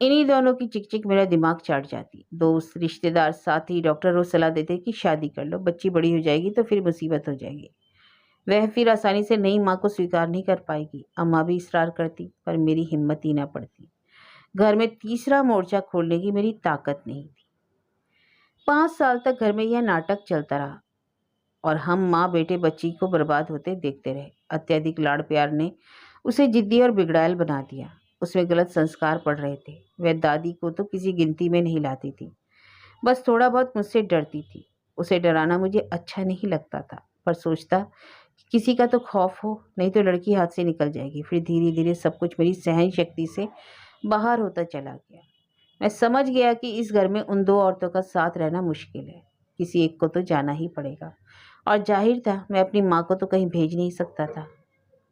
इन्हीं दोनों की चिक-चिक मेरा दिमाग चाट जाती। दोस्त, रिश्तेदार, साथी, डॉक्टर रोज़ सलाह देते कि शादी कर लो, बच्ची बड़ी हो जाएगी तो फिर मुसीबत हो जाएगी। वह फिर आसानी से नई माँ को स्वीकार नहीं कर पाएगी। अम्मा भी इसरार करती, पर मेरी हिम्मत ही ना पड़ती। घर में तीसरा मोर्चा खोलने की मेरी ताकत नहीं थी। 5 साल तक घर में यह नाटक चलता रहा और हम माँ बेटे बच्ची को बर्बाद होते देखते रहे। अत्यधिक लाड़ प्यार ने उसे जिद्दी और बिगड़ैल बना दिया। उसमें गलत संस्कार पड़ रहे थे। वह दादी को तो किसी गिनती में नहीं लाती थी, बस थोड़ा बहुत मुझसे डरती थी। उसे डराना मुझे अच्छा नहीं लगता था, पर सोचता कि किसी का तो खौफ हो, नहीं तो लड़की हाथ से निकल जाएगी। फिर धीरे धीरे सब कुछ मेरी सहन शक्ति से बाहर होता चला गया। मैं समझ गया कि इस घर में उन दो औरतों का साथ रहना मुश्किल है। किसी एक को तो जाना ही पड़ेगा, और जाहिर था मैं अपनी माँ को तो कहीं भेज नहीं सकता था।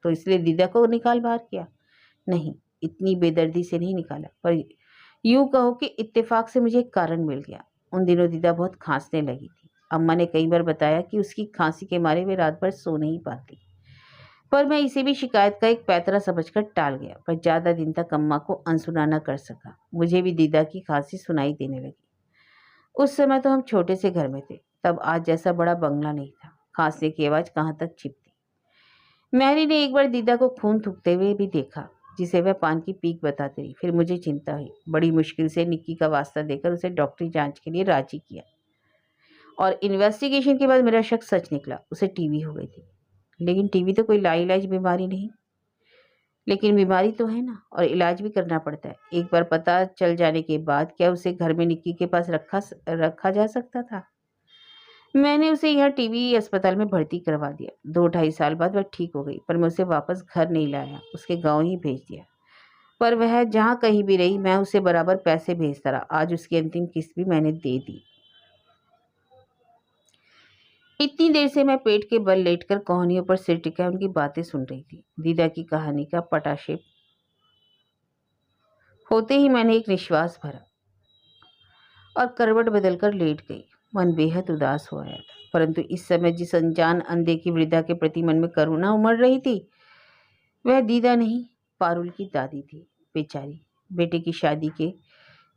तो इसलिए दीदा को निकाल बाहर किया? नहीं, इतनी बेदर्दी से नहीं निकाला, पर यूँ कहो कि इत्तेफाक से मुझे एक कारण मिल गया। उन दिनों दीदा बहुत खांसने लगी थी। अम्मा ने कई बार बताया कि उसकी खांसी के मारे वे रात भर सो नहीं पाती, पर मैं इसे भी शिकायत का एक पैतरा समझकर टाल गया। पर ज़्यादा दिन तक अम्मा को अनसुना न कर सका। मुझे भी दीदा की खांसी सुनाई देने लगी। उस समय तो हम छोटे से घर में थे, तब आज जैसा बड़ा बंगला नहीं था। खांसने की आवाज़ कहाँ तक छिपती। मैरी ने एक बार दीदा को खून थूकते हुए भी देखा, जिसे वह पान की पीक बताती रही। फिर मुझे चिंता हुई। बड़ी मुश्किल से निक्की का वास्ता देकर उसे डॉक्टरी जांच के लिए राजी किया, और इन्वेस्टिगेशन के बाद मेरा शक सच निकला। उसे टीबी हो गई थी। लेकिन टीबी तो कोई लाइलाज बीमारी नहीं। लेकिन बीमारी तो है ना, और इलाज भी करना पड़ता है। एक बार पता चल जाने के बाद क्या उसे घर में निक्की के पास रखा जा सकता था? मैंने उसे यहाँ टीबी अस्पताल में भर्ती करवा दिया। 2 ढाई साल बाद वह ठीक हो गई, पर मैं उसे वापस घर नहीं लाया, उसके गाँव ही भेज दिया। पर वह जहाँ कहीं भी रही, मैं उसे बराबर पैसे भेजता रहा। आज उसकी अंतिम किस्त भी मैंने दे दी। इतनी देर से मैं पेट के बल लेटकर कहानियों पर सिर टिकाए उनकी बातें सुन रही थी। दीदा की कहानी का पटाक्षेप होते ही मैंने एक निश्वास भरा और करवट बदलकर लेट गई। मन बेहद उदास हो आया था, परंतु इस समय जिस अनजान अनदेखी वृद्धा के प्रति मन में करुणा उमड़ रही थी, वह दीदा नहीं, पारुल की दादी थी। बेचारी बेटे की शादी के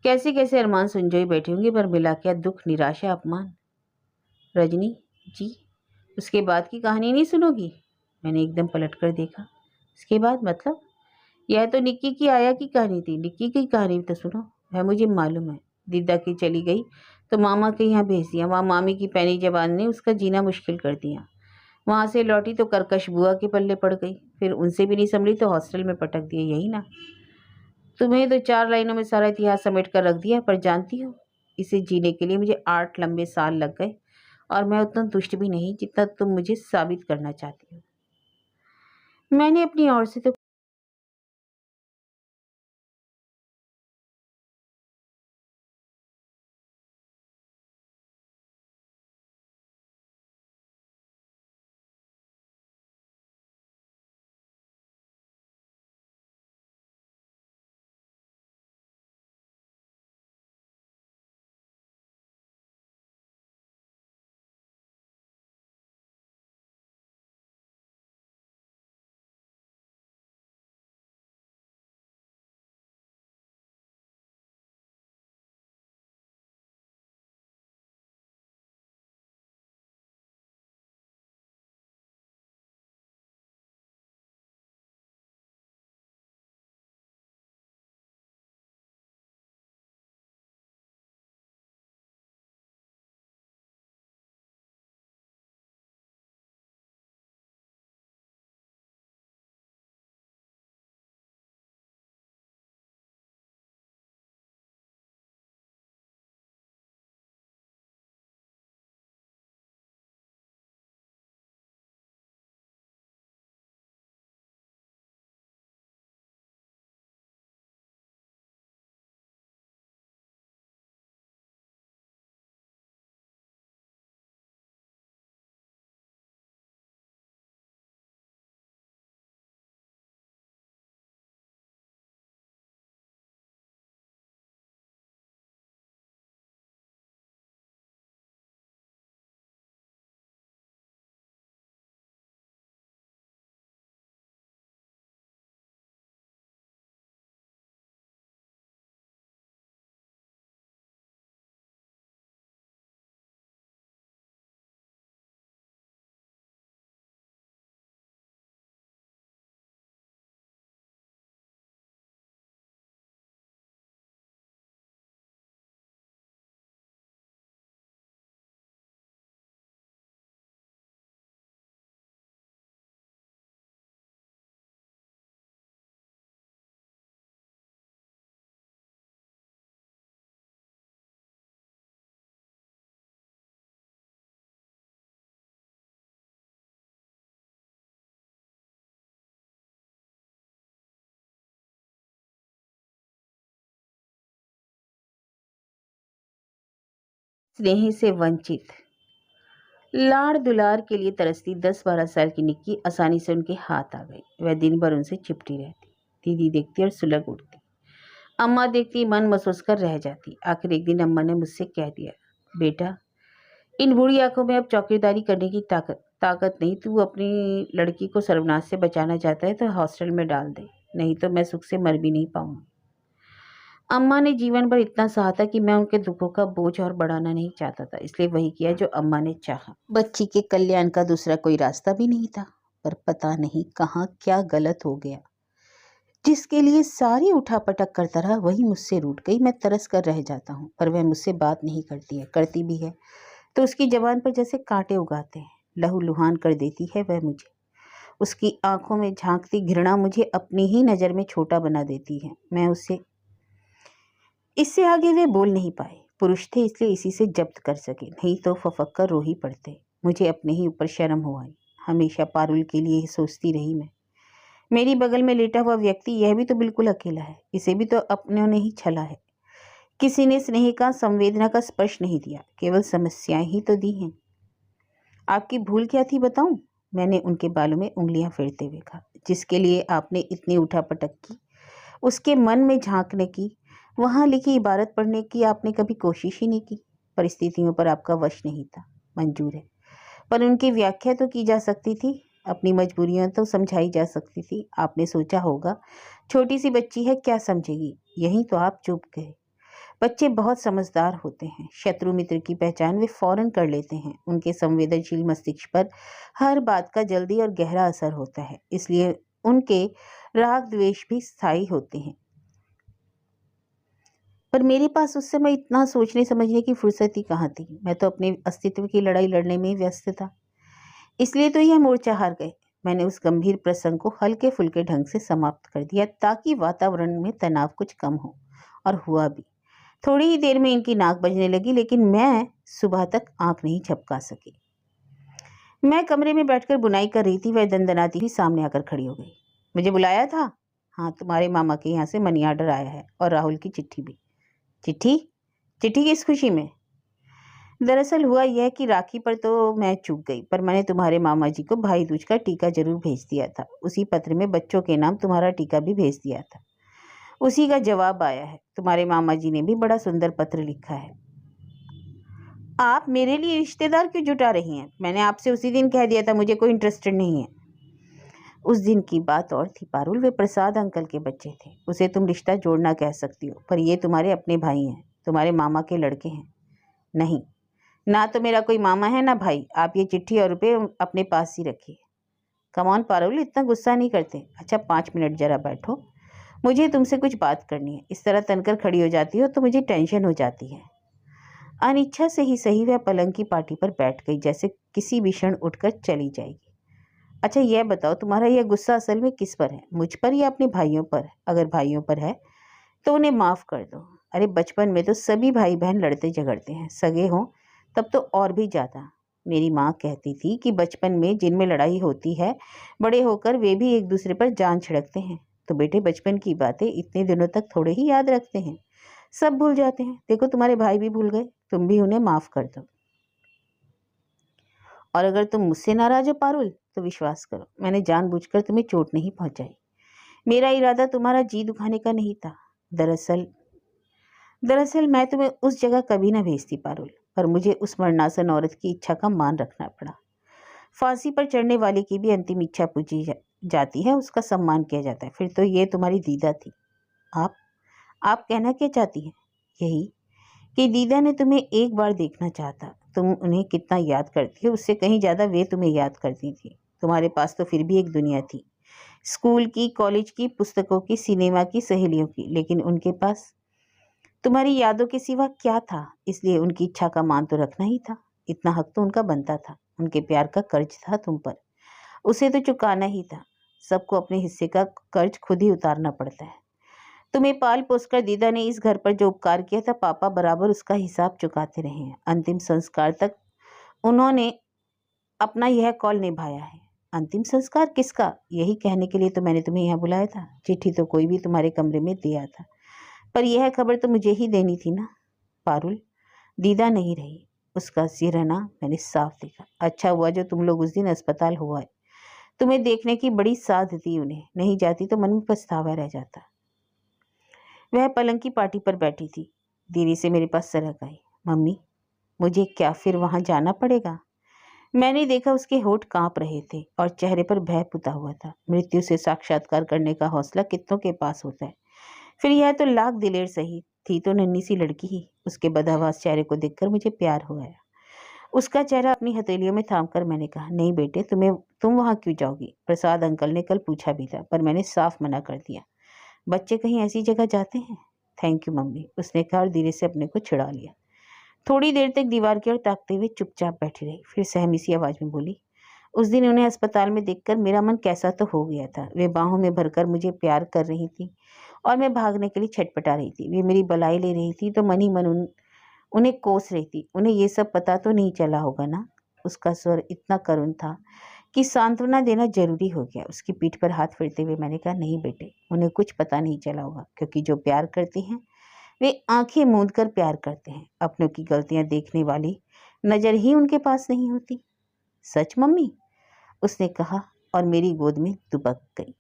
कैसे कैसे अरमान संजोए बैठे होंगे, पर मिला क्या दुख, निराशा, अपमान। रजनी जी, उसके बाद की कहानी नहीं सुनोगी? मैंने एकदम पलट कर देखा। इसके बाद मतलब? यह तो निक्की की आया की कहानी थी। निक्की की कहानी तो सुनो। वह मुझे मालूम है। दीदा की चली गई तो मामा के यहाँ भेज दिया। वहाँ मामी की पैनी जबान ने उसका जीना मुश्किल कर दिया। वहाँ से लौटी तो करकश बुआ के पल्ले पड़ गई। फिर उनसे भी नहीं संभली तो हॉस्टल में पटक दिए। यही ना? तुम्हें तो 4 लाइनों में सारा इतिहास समेट कर रख दिया, पर जानती हो, इसे जीने के लिए मुझे 8 लंबे साल लग गए, और मैं उतना दुष्ट भी नहीं जितना तुम मुझे साबित करना चाहती हो। मैंने अपनी ओर से तो स्नेह से वंचित। लाड़ दुलार के लिए तरसती 10-12 साल की निक्की आसानी से उनके हाथ आ गई। वह दिन भर उनसे चिपटी रहती। दीदी देखती और सुलग उठती। अम्मा देखती, मन महसूस कर रह जाती। आखिर एक दिन अम्मा ने मुझसे कह दिया, बेटा, इन बूढ़ी आंखों में अब चौकीदारी करने की ताकत नहीं। तू अपनी लड़की को सर्वनाश से बचाना चाहता है तो हॉस्टल में डाल दे, नहीं तो मैं सुख से मर भी नहीं पाऊंगा। अम्मा ने जीवन भर इतना सहा था कि मैं उनके दुखों का बोझ और बढ़ाना नहीं चाहता था, इसलिए वही किया जो अम्मा ने चाहा। बच्ची के कल्याण का दूसरा कोई रास्ता भी नहीं था, पर पता नहीं कहाँ क्या गलत हो गया। जिसके लिए सारी उठापटक करता रहा वही मुझसे रूठ गई। मैं तरस कर रह जाता हूँ, पर वह मुझसे बात नहीं करती है। करती भी है तो उसकी जबान पर जैसे कांटे उगाते हैं। लहूलुहान कर देती है वह मुझे। उसकी आंखों में झांकती घृणा मुझे अपनी ही नज़र में छोटा बना देती है। मैं उससे इससे आगे वे बोल नहीं पाए। पुरुष थे इसलिए इसी से जब्त कर सके, नहीं तो फफक कर रो ही पड़ते। मुझे अपने ही ऊपर शर्म हो आई। हमेशा पारुल के लिए ही सोचती रही मैं। मेरी बगल में लेटा हुआ व्यक्ति यह भी तो बिल्कुल अकेला है। इसे भी तो अपनों ने ही छला है। किसी ने स्नेह का, संवेदना का स्पर्श नहीं दिया, केवल समस्याएं ही तो दी हैं। आपकी भूल क्या थी बताऊं? मैंने उनके बालों में उंगलियां फेरते हुए कहा। जिसके लिए आपने इतनी उठापटक की, उसके मन में झांकने की, वहां लिखी इबारत पढ़ने की आपने कभी कोशिश ही नहीं की। परिस्थितियों पर आपका वश नहीं था, मंजूर है, पर उनकी व्याख्या तो की जा सकती थी। अपनी मजबूरियां तो समझाई जा सकती थी। आपने सोचा होगा छोटी सी बच्ची है, क्या समझेगी। यहीं तो आप चुप गए। बच्चे बहुत समझदार होते हैं। शत्रु मित्र की पहचान वे फौरन कर लेते हैं। उनके संवेदनशील मस्तिष्क पर हर बात का जल्दी और गहरा असर होता है, इसलिए उनके राग द्वेष भी स्थायी होते हैं। पर मेरे पास उस समय इतना सोचने समझने की फुर्सत ही कहाँ थी। मैं तो अपने अस्तित्व की लड़ाई लड़ने में ही व्यस्त था। इसलिए तो यह मोर्चा हार गए। मैंने उस गंभीर प्रसंग को हल्के फुल्के ढंग से समाप्त कर दिया ताकि वातावरण में तनाव कुछ कम हो, और हुआ भी। थोड़ी ही देर में इनकी नाक बजने लगी, लेकिन मैं सुबह तक आंख नहीं झपका सकी। मैं कमरे में बैठकर बुनाई कर रही थी। वह दंदनाती हुई सामने आकर खड़ी हो गई। मुझे बुलाया था? हाँ, तुम्हारे मामा के यहाँ से मनी ऑर्डर आया है और राहुल की चिट्ठी भी। चिट्ठी? चिट्ठी किस खुशी में? दरअसल हुआ यह कि राखी पर तो मैं चूक गई, पर मैंने तुम्हारे मामा जी को भाई दूज का टीका जरूर भेज दिया था। उसी पत्र में बच्चों के नाम तुम्हारा टीका भी भेज दिया था। उसी का जवाब आया है। तुम्हारे मामा जी ने भी बड़ा सुंदर पत्र लिखा है। आप मेरे लिए रिश्तेदार क्यों जुटा रही हैं? मैंने आपसे उसी दिन कह दिया था मुझे कोई इंटरेस्टेड नहीं है। उस दिन की बात और थी पारुल। वे प्रसाद अंकल के बच्चे थे। उसे तुम रिश्ता जोड़ना कह सकती हो, पर ये तुम्हारे अपने भाई हैं, तुम्हारे मामा के लड़के हैं। नहीं, ना तो मेरा कोई मामा है ना भाई। आप ये चिट्ठी और रुपये अपने पास ही रखिए। कम ऑन पारुल, इतना गुस्सा नहीं करते। अच्छा 5 मिनट जरा बैठो, मुझे तुमसे कुछ बात करनी है। इस तरह तनकर खड़ी हो जाती हो तो मुझे टेंशन हो जाती है। अनिच्छा से ही सही वह पलंग की पाटी पर बैठ गई, जैसे किसी भी क्षण उठकर चली जाएगी। अच्छा यह बताओ, तुम्हारा यह गुस्सा असल में किस पर है? मुझ पर या अपने भाइयों पर? अगर भाइयों पर है तो उन्हें माफ़ कर दो। अरे बचपन में तो सभी भाई बहन लड़ते झगड़ते हैं, सगे हों तब तो और भी ज़्यादा। मेरी माँ कहती थी कि बचपन में जिनमें लड़ाई होती है, बड़े होकर वे भी एक दूसरे पर जान छिड़कते हैं। तो बेटे, बचपन की बातें इतने दिनों तक थोड़े ही याद रखते हैं, सब भूल जाते हैं। देखो तुम्हारे भाई भी भूल गए, तुम भी उन्हें माफ़ कर दो। और अगर तुम मुझसे नाराज हो पारुल, तो विश्वास करो मैंने जानबूझकर तुम्हें चोट नहीं पहुंचाई। मेरा इरादा तुम्हारा जी दुखाने का नहीं था। दरअसल मैं तुम्हें उस जगह कभी ना भेजती पारुल, पर मुझे उस मरनासन औरत की इच्छा का मान रखना पड़ा। फांसी पर चढ़ने वाले की भी अंतिम इच्छा पूछी जाती है, उसका सम्मान किया जाता है। फिर तो ये तुम्हारी दीदा थी। आप आप कहना क्या चाहती हैं? यही कि दीदा ने तुम्हें एक बार देखना चाहता। तुम उन्हें कितना याद करती हो, उससे कहीं ज़्यादा वे तुम्हें याद करती थी। तुम्हारे पास तो फिर भी एक दुनिया थी, स्कूल की, कॉलेज की, पुस्तकों की, सिनेमा की, सहेलियों की, लेकिन उनके पास तुम्हारी यादों के सिवा क्या था? इसलिए उनकी इच्छा का मान तो रखना ही था। इतना हक तो उनका बनता था। उनके प्यार का कर्ज था तुम पर, उसे तो चुकाना ही था। सबको अपने हिस्से का कर्ज खुद ही उतारना पड़ता है। तुम्हें पाल पोसकर दीदा ने इस घर पर जो उपकार किया था, पापा बराबर उसका हिसाब चुकाते रहे हैं। अंतिम संस्कार तक उन्होंने अपना यह कौल निभाया है। अंतिम संस्कार किसका? यही कहने के लिए तो मैंने तुम्हें यहाँ बुलाया था। चिट्ठी तो कोई भी तुम्हारे कमरे में दिया था, पर यह खबर तो मुझे ही देनी थी ना। पारुल, दीदा नहीं रही। उसका सिरहाना मैंने साफ देखा। अच्छा हुआ जो तुम लोग उस दिन अस्पताल हो आए। तुम्हें देखने की बड़ी साध थी उन्हें, नहीं जाती तो मन में पछतावा रह जाता। वह पलंग की पार्टी पर बैठी थी, धीरे से मेरे पास सरक आई। मम्मी, मुझे क्या फिर वहां जाना पड़ेगा? मैंने देखा उसके होठ कांप रहे थे और चेहरे पर भय पुता हुआ था। मृत्यु से साक्षात्कार करने का हौसला कितनों के पास होता है। फिर यह तो लाख दिलेर सही, थी तो नन्ही सी लड़की ही। उसके बदहवास चेहरे को देखकर मुझे प्यार हो आया। उसका चेहरा अपनी हथेलियों में थाम कर मैंने कहा, नहीं बेटे, तुम वहां क्यों जाओगी? प्रसाद अंकल ने कल पूछा भी था, पर मैंने साफ मना कर दिया। बच्चे कहीं ऐसी जगह जाते हैं? थैंक यू मम्मी, उसने कहा और धीरे से अपने को छिड़ा लिया। थोड़ी देर तक दीवार की ओर ताकते हुए चुपचाप बैठी रही, फिर सहमी सी आवाज में बोली, उस दिन उन्हें अस्पताल में देखकर मेरा मन कैसा तो हो गया था। वे बाहों में भरकर मुझे प्यार कर रही थी और मैं भागने के लिए छटपटा रही थी। वे मेरी बलाई ले रही थी तो मन ही मन उन्हें कोस रही थी। उन्हें ये सब पता तो नहीं चला होगा ना? उसका स्वर इतना करुण था कि सांत्वना देना जरूरी हो गया। उसकी पीठ पर हाथ फेरते हुए मैंने कहा, नहीं बेटे, उन्हें कुछ पता नहीं चला होगा, क्योंकि जो प्यार करते हैं वे आंखें मूंद कर प्यार करते हैं। अपनों की गलतियां देखने वाली नजर ही उनके पास नहीं होती। सच मम्मी, उसने कहा और मेरी गोद में दुबक गई।